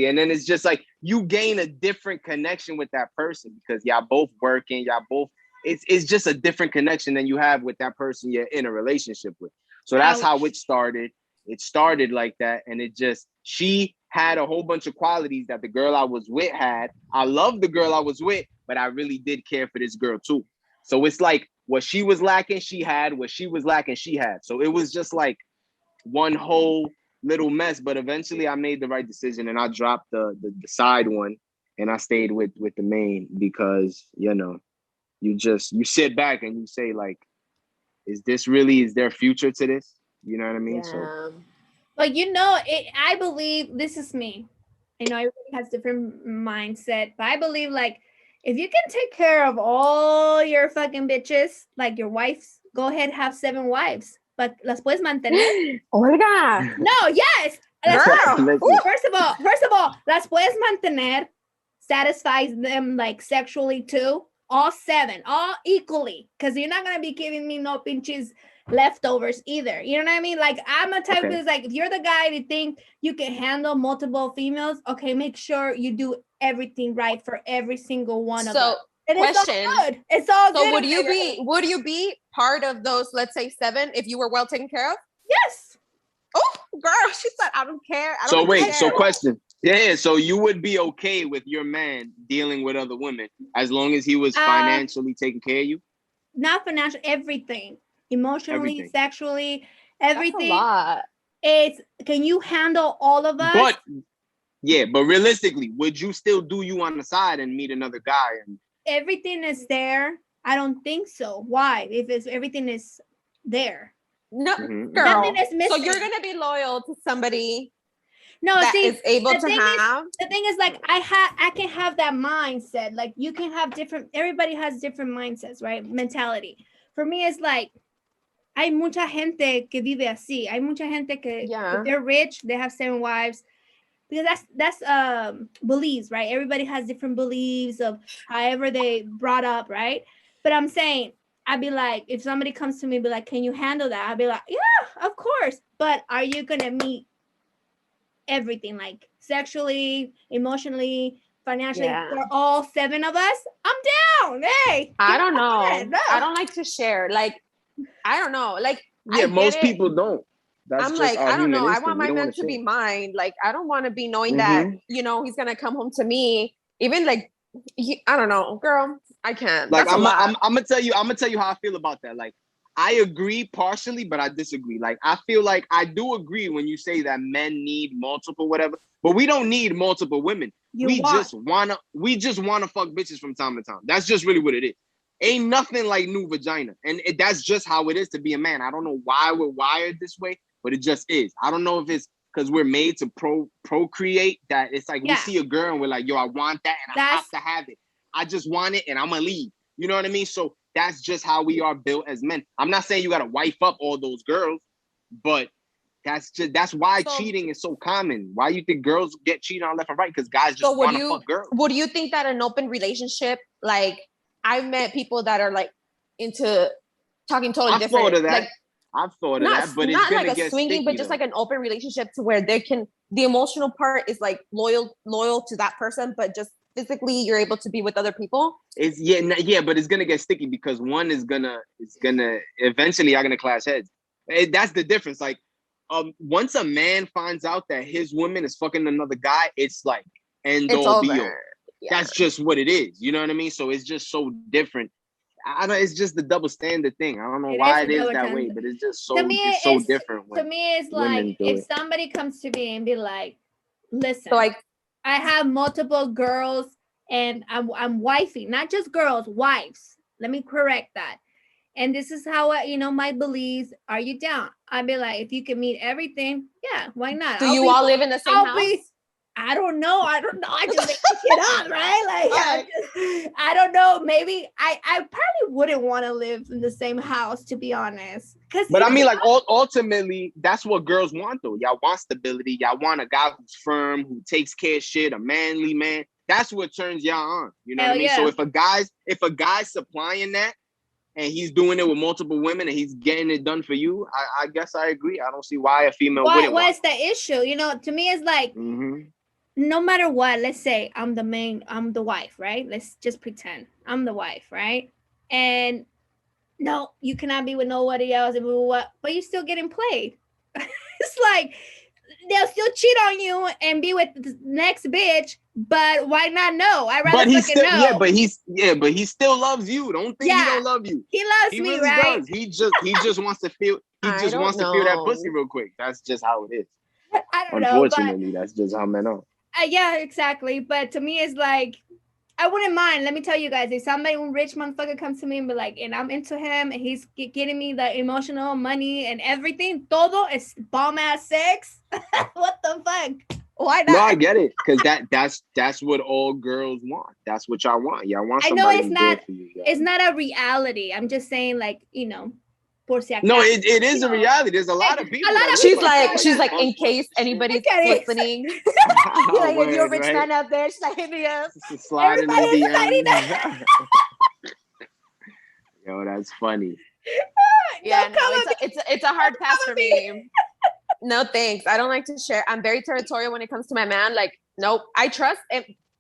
And then it's just like you gain a different connection with that person because y'all both working, it's just a different connection than you have with that person you're in a relationship with. So that's how it started. It started like that. And she had a whole bunch of qualities that the girl I was with had. I loved the girl I was with, but I really did care for this girl too. So it's like what she was lacking, she had. What she was lacking, she had. So it was just like one whole little mess. But eventually I made the right decision and I dropped the side one. and I stayed with the main because, you know, you sit back and you say like, is there a future to this? You know what I mean? Yeah. So, but you know, I believe, this is me. I know everybody has different mindset, but I believe like if you can take care of all your fucking bitches, like your wives, go ahead, have 7 wives, but las puedes mantener. Olga. No, yes. Girl. First of all, las puedes mantener, satisfies them like sexually too. All 7, all equally, because you're not gonna be giving me no pinches leftovers either. You know what I mean? Like I'm a type of like, if you're the guy to think you can handle multiple females, okay, make sure you do everything right for every single one of them. And question. It's all good. It's all good. So would you be part of those, let's say 7, if you were well taken care of? Yes. Oh, girl, she said, I don't care. So wait, so question. Yeah, so you would be okay with your man dealing with other women as long as he was financially taking care of you? Not financial, everything. Emotionally, sexually, everything. That's a lot. It's, can you handle all of us? But realistically, would you still do you on the side and meet another guy? And everything is there. I don't think so. Why? If it's everything is there. No, girl. Nothing is missing. So you're gonna be loyal to somebody is able to have. The thing is, like, I can have that mindset. Like, you can have different. Everybody has different mindsets, right? Mentality. For me, it's like, hay mucha gente que vive así. Hay mucha gente que if they're rich, they have 7 wives. Because that's beliefs, right? Everybody has different beliefs of however they brought up, right? But I'm saying, I'd be like, if somebody comes to me, be like, can you handle that? I'd be like, yeah, of course. But are you gonna meet everything, like sexually, emotionally, financially, for all 7 of us? I'm down. Hey, I don't know. No. I don't like to share. Like, I don't know. Like, most people don't. That's I'm like, I don't know. I want my man to be mine. Like, I don't want to be knowing that, you know, he's gonna come home to me. Even like, I don't know, girl. I can't. Like, I'm gonna tell you how I feel about that. Like, I agree partially, but I disagree. Like, I feel like I do agree when you say that men need multiple whatever, but we don't need multiple women. We just wanna fuck bitches from time to time. That's just really what it is. Ain't nothing like new vagina, and that's just how it is to be a man. I don't know why we're wired this way, but it just is. I don't know if it's because we're made to procreate, that it's like we see a girl and we're like, yo, I want that and I have to have it. I just want it and I'm gonna leave. You know what I mean? So that's just how we are built as men. I'm not saying you gotta wife up all those girls, but that's why cheating is so common. Why you think girls get cheated on left and right? Because guys just want to fuck girls. Would you think that an open relationship, like, I've met people that are like into talking totally different. I've thought of that, but it's gonna like get swinging, sticky, but just like an open relationship to where they can, the emotional part is like loyal to that person, but just physically you're able to be with other people. But it's gonna get sticky because one is gonna eventually you're gonna clash heads. That's the difference. Like, once a man finds out that his woman is fucking another guy, it's like end all be all. Yeah. That's just what it is. You know what I mean? So it's just so different. I don't. It's just the double standard thing. I don't know why it is that way, but it's just so different. To me, it's like if somebody comes to me and be like, "Listen, so like, I have multiple girls and I'm wifing, not just girls, wives. Let me correct that. And this is how my beliefs. Are you down?" I'd be like, if you can meet everything, yeah, why not? Do you all live in the same house? I don't know. I just make shit up, right? Like, I don't know. Maybe I probably wouldn't want to live in the same house, to be honest. But I mean, like, ultimately, that's what girls want, though. Y'all want stability. Y'all want a guy who's firm, who takes care of shit, a manly man. That's what turns y'all on. You know what I mean? Yeah. So if a guy's supplying that, and he's doing it with multiple women, and he's getting it done for you, I guess I agree. I don't see why a female wouldn't. What's the issue? To me, it's like. No matter what, let's say I'm the wife, right? Let's just pretend I'm the wife, right? And no, you cannot be with nobody else, but you're still getting played. It's like they'll still cheat on you and be with the next bitch, but why not know? I'd rather fucking know. But he still loves you. Don't think he don't love you. He loves me, really, right? Does. He just wants to feel. He just wants to feel that pussy real quick. That's just how it is. I don't know. Unfortunately, that's just how men are. Yeah, exactly. But to me, it's like, I wouldn't mind. Let me tell you guys, if somebody, un rich motherfucker comes to me and be like, and I'm into him and he's getting me the emotional money and everything, todo es bomb ass sex. What the fuck? Why No, I not? get it, because that's what all girls want. That's what y'all want. Y'all want I know somebody who's there for you. it's not a reality. I'm just saying, like, por si No, acaso. it is a reality. There's a lot of people. A lot That of live people She's like, that. in case anybody's Look at it. listening. Oh, Like, if you're a word, rich right? man out there, she's like, hit me up. Just slide in the Everybody's sliding DMs. Yo, that's funny. Yeah, Don't no, come at me. it's a hard pass come for at me. me. No, thanks. I don't like to share. I'm very territorial when it comes to my man. Like, nope. I trust.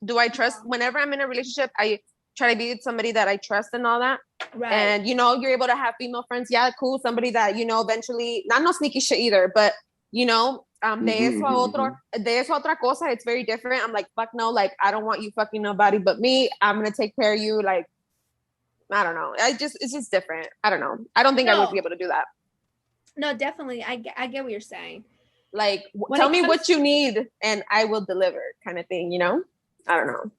Do I trust? Whenever I'm in a relationship, I try to be with somebody that I trust and all that. Right. And you're able to have female friends. Yeah, cool. Somebody that eventually, not no sneaky shit either, but de eso a otra cosa, it's very different. I'm like, fuck no, like, I don't want you fucking nobody but me. I'm gonna take care of you. Like, I don't know. It's just different. I don't know. I don't think I would be able to do that. No, definitely. I get what you're saying. Like, tell me what you need and I will deliver, kind of thing, I don't know.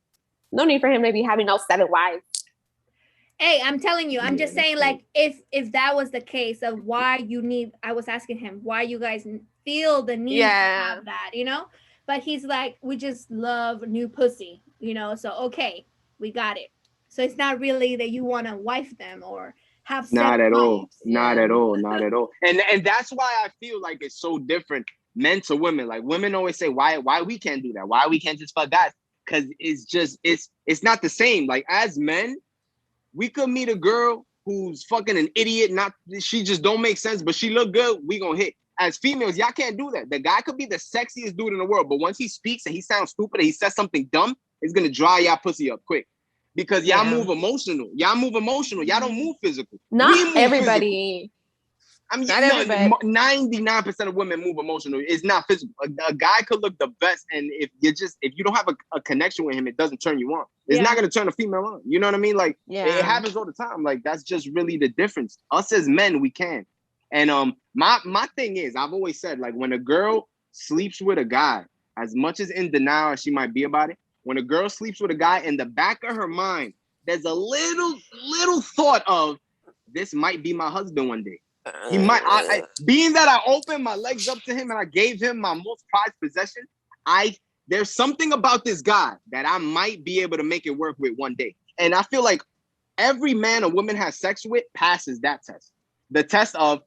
No need for him to be having all 7 wives. Hey, I'm telling you, I'm just saying, like, if that was the case of why you need, I was asking him why you guys feel the need to have that, but he's like, we just love new pussy, so okay, we got it. So it's not really that you want to wife them or have not at all. Not at all. And that's why I feel like it's so different, men to women. Like, women always say, why we can't do that? Why we can't just fuck guys? Because it's not the same. Like, as men, we could meet a girl who's fucking an idiot, she just don't make sense, but she look good, we gonna hit. As females, y'all can't do that. The guy could be the sexiest dude in the world, but once he speaks and he sounds stupid and he says something dumb, it's gonna dry y'all pussy up quick. Because y'all move emotional. Y'all don't move physical. Not everybody. I mean, 99% of women move emotional. It's not physical. A guy could look the best, and if you don't have a connection with him, it doesn't turn you on. It's not gonna turn a female on. You know what I mean? Like, it happens all the time. Like, that's just really the difference. Us as men, we can. And my thing is, I've always said, like, when a girl sleeps with a guy, as much as in denial as she might be about it, when a girl sleeps with a guy, in the back of her mind, there's a little thought of, this might be my husband one day. He might, being that I opened my legs up to him and I gave him my most prized possession, there's something about this guy that I might be able to make it work with one day. And I feel like every man a woman has sex with passes that test. The test of,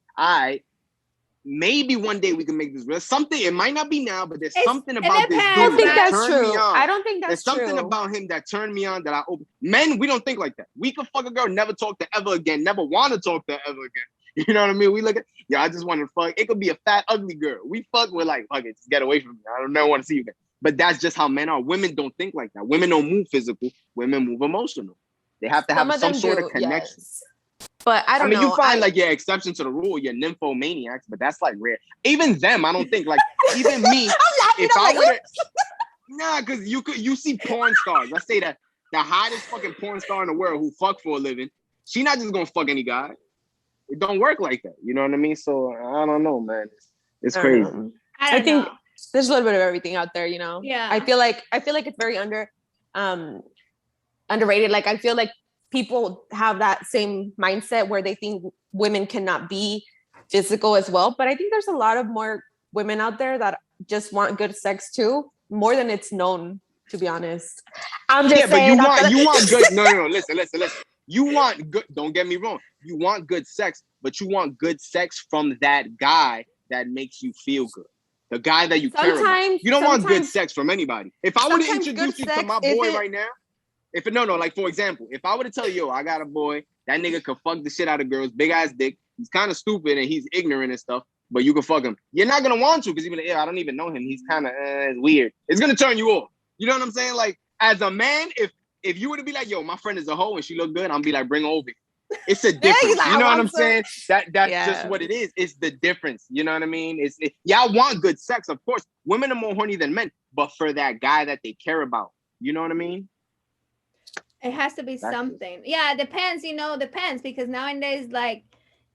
maybe one day we can make this real. Something, it might not be now, but there's something about this dude I don't think that that's turned true. me on. I don't think that's There's true. something about him that turned me on that I open. Men, we don't think like that. We could fuck a girl, never talk to ever again, never want to talk to ever again. You know what I mean? We look at, I just want to fuck. It could be a fat, ugly girl. We fuck with, like, fuck it, just get away from me. I don't never want to see you again. But that's just how men are. Women don't think like that. Women don't move physical. Women move emotional. They have to have some sort of connection. Yes. But I don't know. You find like your exception to the rule, your nymphomaniacs, but that's like rare. Even them, I don't think, like, even me. If I would, because you see porn stars. Let's say that the hottest fucking porn star in the world who fuck for a living, she not just gonna fuck any guy. It don't work like that. You know what I mean? So I don't know, man. It's crazy. I think there's a little bit of everything out there, Yeah. I feel like it's very underrated. Like, I feel like people have that same mindset where they think women cannot be physical as well. But I think there's a lot of more women out there that just want good sex too, more than it's known, to be honest. I'm just saying. But you want good. No. Listen. You want good. Don't get me wrong. You want good sex, but you want good sex from that guy that makes you feel good. The guy that you care about. You don't want good sex from anybody. If I were to introduce you to my boy right now, like, for example, if I were to tell you, I got a boy, that nigga could fuck the shit out of girls, big ass dick, he's kind of stupid and he's ignorant and stuff, but you can fuck him. You're not gonna want to, because even I don't even know him. He's kind of weird. It's gonna turn you off. You know what I'm saying? Like, as a man, if you were to be like, yo, my friend is a hoe and she look good, I'm be like, bring her over. It's a difference. You know what I'm saying? That's just what it is. It's the difference. You know what I mean? Y'all want good sex, of course. Women are more horny than men, but for that guy that they care about. You know what I mean? It has to be something. Yeah, it depends, depends, because nowadays, like,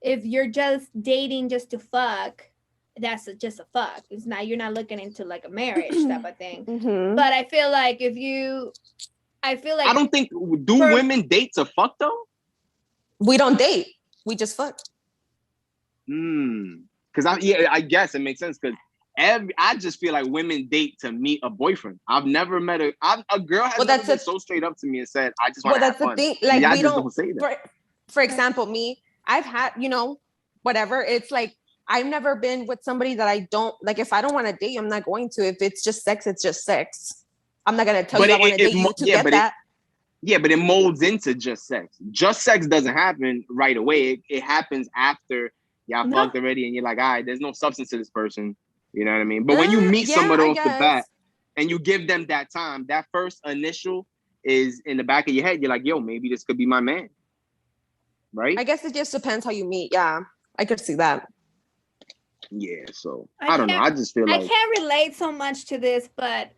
if you're just dating just to fuck, that's just a fuck. It's not, you're not looking into like a marriage type of thing. Mm-hmm. But I feel like I don't think women date to fuck though. We don't date. We just fuck. Because I guess it makes sense because I just feel like women date to meet a boyfriend. I've never met a girl has never been so straight up to me and said, "I just want to have fun." Well, that's the thing. Like, yeah, we don't say that. For example, me, I've had, whatever. It's like I've never been with somebody that I don't like. If I don't want to date, I'm not going to. If it's just sex, it's just sex. I'm not gonna tell you I want to date you to get that. But it molds into just sex. Just sex doesn't happen right away. It happens after y'all fucked already, and you're like, all right, there's no substance to this person. You know what I mean? But when you meet somebody off the bat and you give them that time, that first initial is in the back of your head. You're like, yo, maybe this could be my man. Right? I guess it just depends how you meet. Yeah, I could see that. Yeah, so I don't know. I just feel like I can't relate so much to this, but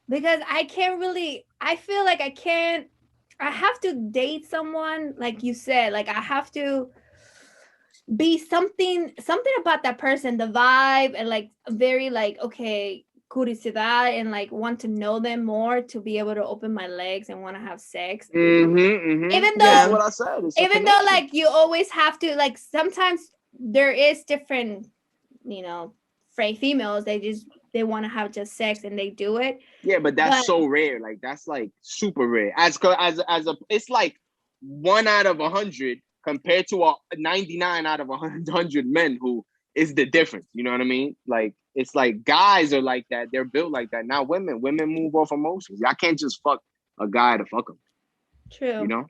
because I feel like I have to date someone, like you said, like I have to be something about that person, the vibe, and like very like, okay, curiosidad, and like want to know them more to be able to open my legs and want to have sex. Even though that's what I said. Even though like you always have to, like, sometimes there is different, females, they want to have just sex and they do it. Yeah, but that's so rare. Like that's like super rare. It's like 1 out of 100 compared to 99 out of 100 men who is the difference. You know what I mean? Like it's like guys are like that. They're built like that. Now women move off emotions. I can't just fuck a guy to fuck him. True.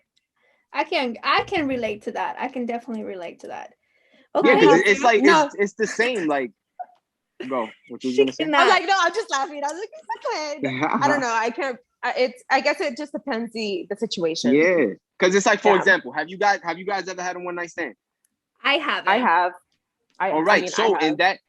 I can relate to that. I can definitely relate to that. Okay. Yeah, because it's like it's the same. Like, bro, what you gonna say? I'm like, no, I'm just laughing. I was like, it's okay. I don't know. I can't. I guess it just depends the situation. Yeah, because it's like, for example, have you guys ever had a one night stand? I have. All right. So in that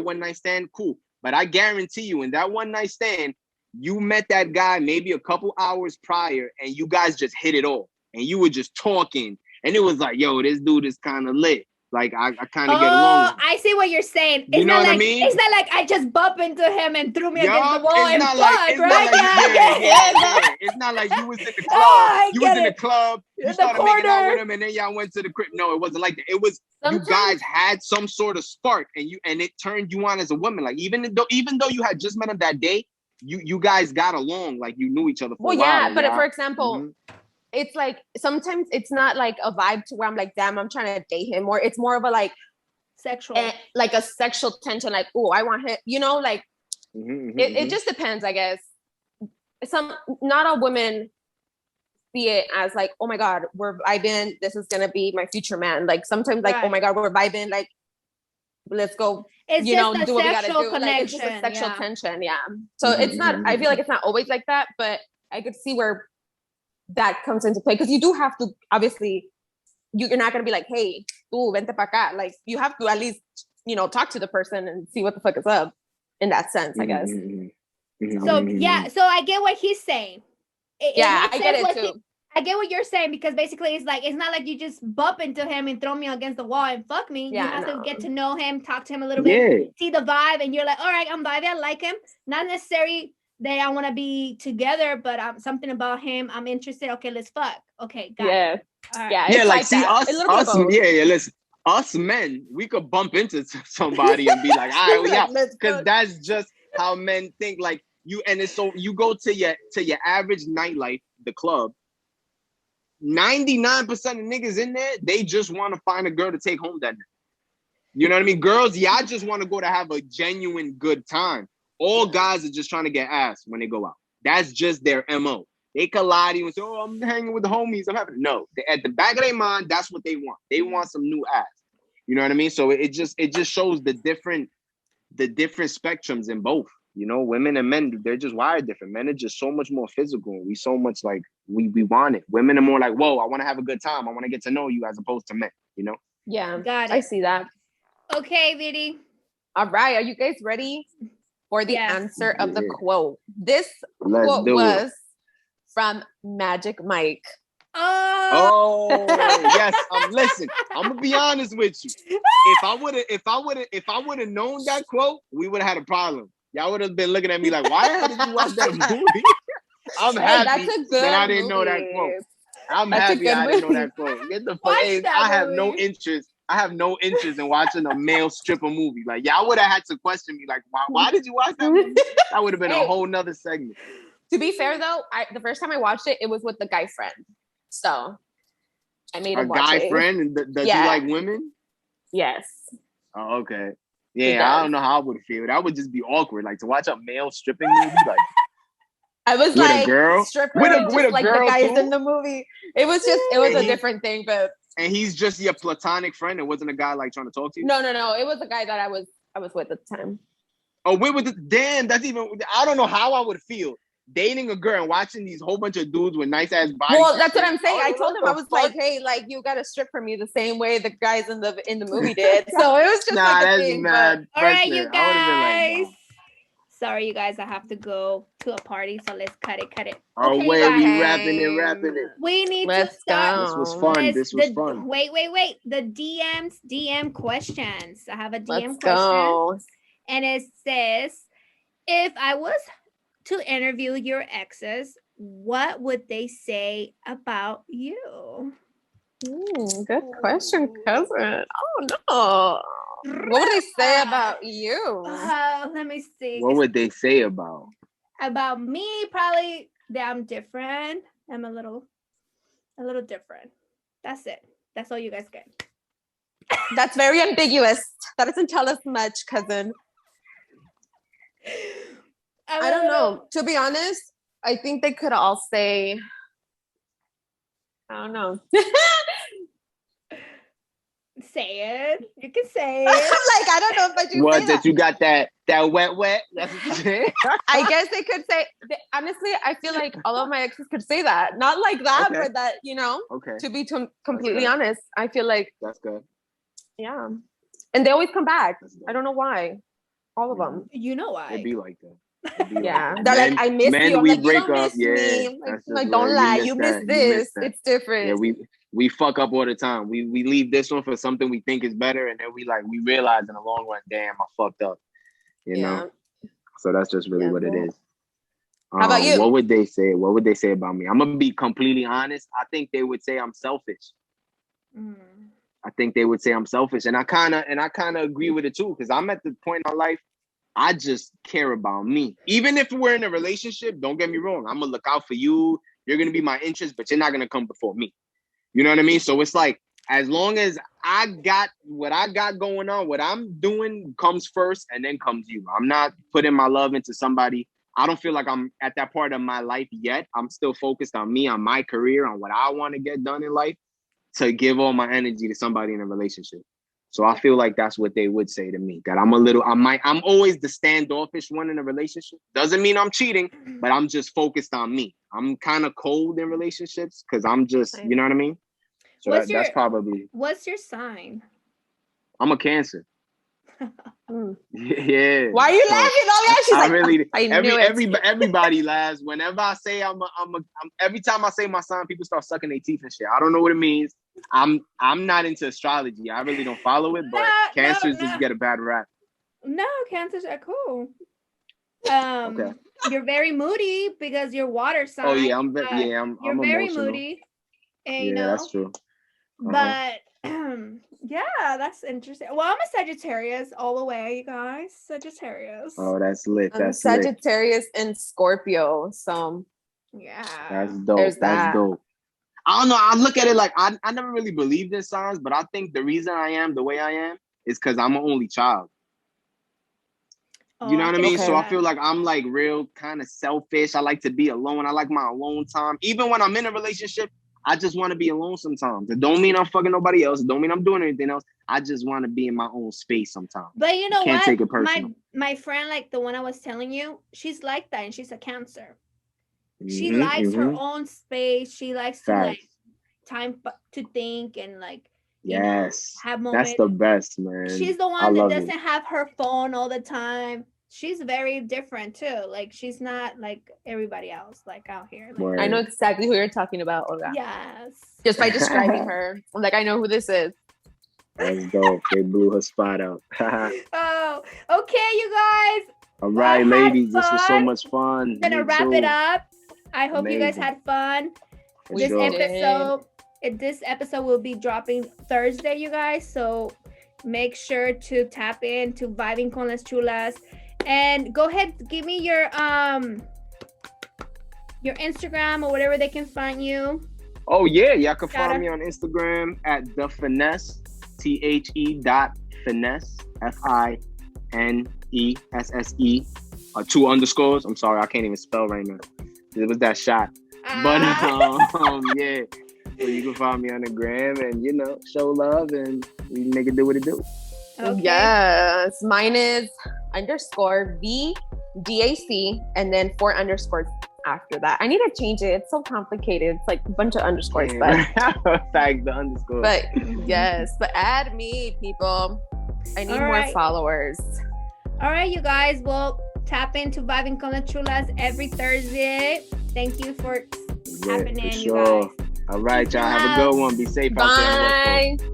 one night stand, cool. But I guarantee you, in that one night stand, you met that guy maybe a couple hours prior, and you guys just hit it off, and you were just talking, and it was like, yo, this dude is kind of lit. Like I kind of get along with him. I see what you're saying. You know what I mean? It's not like I just bump into him and threw me against the wall and fuck, right? It's not like you was in the club. You was in the club. You started making out with him, and then y'all went to the crib. No, it wasn't like that. It was you guys had some sort of spark, and it turned you on as a woman. Like even though you had just met him that day, you guys got along. Like you knew each other for a while. Well, yeah, but for example. It's like sometimes it's not like a vibe to where I'm like, damn, I'm trying to date him, or it's more of a like sexual, like a sexual tension, like, oh, I want him, like it just depends, I guess. Not all women see it as like, oh my God, we're vibing, this is gonna be my future man. Like sometimes like, oh my God, we're vibing, like let's go, it's do what we gotta do. Connection, like it's just a sexual tension, So it's not, I feel like it's not always like that, but I could see where that comes into play, because you do have to, obviously you're not going to be like, hey, vente pa acá. Like you have to at least talk to the person and see what the fuck is up in that sense, I guess. So I get what he's saying. I get it too. I get what you're saying, because basically it's like, it's not like you just bump into him and throw me against the wall and fuck me. You have to get to know him, talk to him a little bit, see the vibe, and you're like, all right, I'm vibing, I like him. Not necessarily that I want to be together, but something about him, I'm interested. Okay, let's fuck. Okay, got it. All right. Yeah, like see us, listen, us men, we could bump into somebody and be like, all right, because that's just how men think. Like you, and it's so you go to your average nightlife, the club. 99% of niggas in there, they just want to find a girl to take home that night. You know what I mean? Girls, I just want to go to have a genuine good time. All guys are just trying to get ass when they go out. That's just their MO. They could lie to you and say, oh, I'm hanging with the homies. I'm having no. At the back of their mind, that's what they want. They want some new ass. You know what I mean? So it just shows the different spectrums in both. Women and men, they're just wired different. Men are just so much more physical. We so much like we want it. Women are more like, whoa, I want to have a good time. I want to get to know you, as opposed to men. Yeah, got it. I see that. Okay, Vidi. All right, are you guys ready for the answer of the quote? This quote was from Magic Mike. Oh, Oh yes. Listen, I'm gonna be honest with you. If I would have known that quote, we would have had a problem. Y'all would have been looking at me like, why the hell did you watch that movie? I'm happy that I didn't know that quote. I'm happy I didn't know that quote. Get the fuck. I have no interest. I have no interest in watching a male stripper movie. Like, y'all would have had to question me, like, why did you watch that movie? That would have been a whole nother segment. To be fair, though, the first time I watched it, it was with the guy friend. So I made him watch it. A guy friend? And does he like women? Yes. Oh, okay. Yeah, I don't know how I would feel. That would just be awkward. Like, to watch a male stripping movie, like. I was like, stripper, with a like girl the guys too? In the movie. It was a different thing, but. And he's just your platonic friend. It wasn't a guy like trying to talk to you. No. It was a guy that I was with at the time. Oh, damn, that's even. I don't know how I would feel dating a girl and watching these whole bunch of dudes with nice ass bodies. Well, that's what I'm saying. I told him, I was like, hey, like, you got to strip for me the same way the guys in the movie did. So it was just like a thing. Mad all right, you guys. Sorry, you guys, I have to go to a party, so let's cut it. Oh, okay, wait, we wrapping it. We need to start. This was fun. Wait. The DM questions. I have a DM question. And it says, if I was to interview your exes, what would they say about you? Good question, cousin. Oh, no. What would they say about you? Let me see. What would they say about me? Probably that I'm different. I'm a little different. That's it. That's all you guys get. That's very ambiguous. That doesn't tell us much, cousin. I don't know. To be honest, I think they could all say, I don't know. Say it. You can say it. Like, I don't know if I do. What, that you got that wet? That's what you say? I guess they could say, honestly, I feel like all of my exes could say that. Not like that, but that, to be completely honest, I feel like. That's good. Yeah. And they always come back. I don't know why. All of them. You know why. It'd be like that. Yeah, they're like, I miss you. I'm we like, break you don't up. miss me. Like, don't lie. You miss this. It's different. Yeah, we fuck up all the time. We leave this one for something we think is better, and then we realize in the long run, damn, I fucked up. You know. So that's just really what it is. How about you? What would they say? What would they say about me? I'm gonna be completely honest. I think they would say I'm selfish. I think they would say I'm selfish, and I kind of agree with it too, because I'm at the point in my life. I just care about me. Even if we're in a relationship, don't get me wrong. I'm going to look out for you. You're going to be my interest, but you're not going to come before me. You know what I mean? So it's like, as long as I got what I got going on, what I'm doing comes first and then comes you. I'm not putting my love into somebody. I don't feel like I'm at that part of my life yet. I'm still focused on me, on my career, on what I want to get done in life, to give all my energy to somebody in a relationship. So I feel like that's what they would say to me, that I'm always the standoffish one in a relationship. Doesn't mean I'm cheating, but I'm just focused on me. I'm kind of cold in relationships because I'm just, you know what I mean? So that's probably. What's your sign? I'm a Cancer. Yeah. Why are you laughing? Oh yeah, she's everybody laughs. Whenever I say I'm every time I say my sign, people start sucking their teeth and shit. I don't know what it means. I'm not into astrology. I really don't follow it, but Cancers just get a bad rap. No, Cancers are cool. Okay. You're very moody because you're water sign. Oh yeah, I'm very moody. And, that's true. But yeah, that's interesting. Well, I'm a Sagittarius all the way, you guys. Sagittarius. Oh, that's lit. That's Sagittarius and Scorpio. So yeah, that's dope. That's dope. I don't know. I look at it like I never really believed in signs, but I think the reason I am the way I am is because I'm an only child. You know what I mean? So I feel like I'm like real kind of selfish. I like to be alone. I like my alone time. Even when I'm in a relationship, I just want to be alone sometimes. It don't mean I'm fucking nobody else. It don't mean I'm doing anything else. I just want to be in my own space sometimes. But you know Can't take it personal. My friend, like the one I was telling you, she's like that, and she's a Cancer. She likes her own space. She likes to like time to think and like you know, have moments. That's the best, man. She's the one that doesn't have her phone all the time. she's very different too. Like she's not like everybody else like out here. Like, Word. I know exactly who you're talking about, Olga. yes. Just by describing her, I'm like, I know who this is. That's dope. They blew her spot out. Oh, okay, you guys. All right, had ladies, this was so fun. much fun. I'm gonna Me wrap too. it up. I hope you guys Amazing. had fun. For This sure. episode will be dropping Thursday, you guys. So make sure to tap in to Vibing con las Chulas. And go ahead, give me your Instagram or whatever they can find you. Oh yeah, y'all can Shout out. find me on Instagram at the finesse, THE.finesse, FINESSE, 2 underscores. I'm sorry, I can't even spell right now. It was that shot. But yeah. So you can find me on the gram and show love and we make it do what it do. Okay. Yes, mine is _VDAC and then 4 underscores after that. I need to change it. It's so complicated. It's like a bunch of underscores, but Tag the underscore. but yes, but add me, people. I need All more right. followers. All right, you guys. Well, tap into Vibing con las Chulas every Thursday. Thank you for tapping for in, you sure. guys. All right, y'all have a good one. Be safe out there. Bye.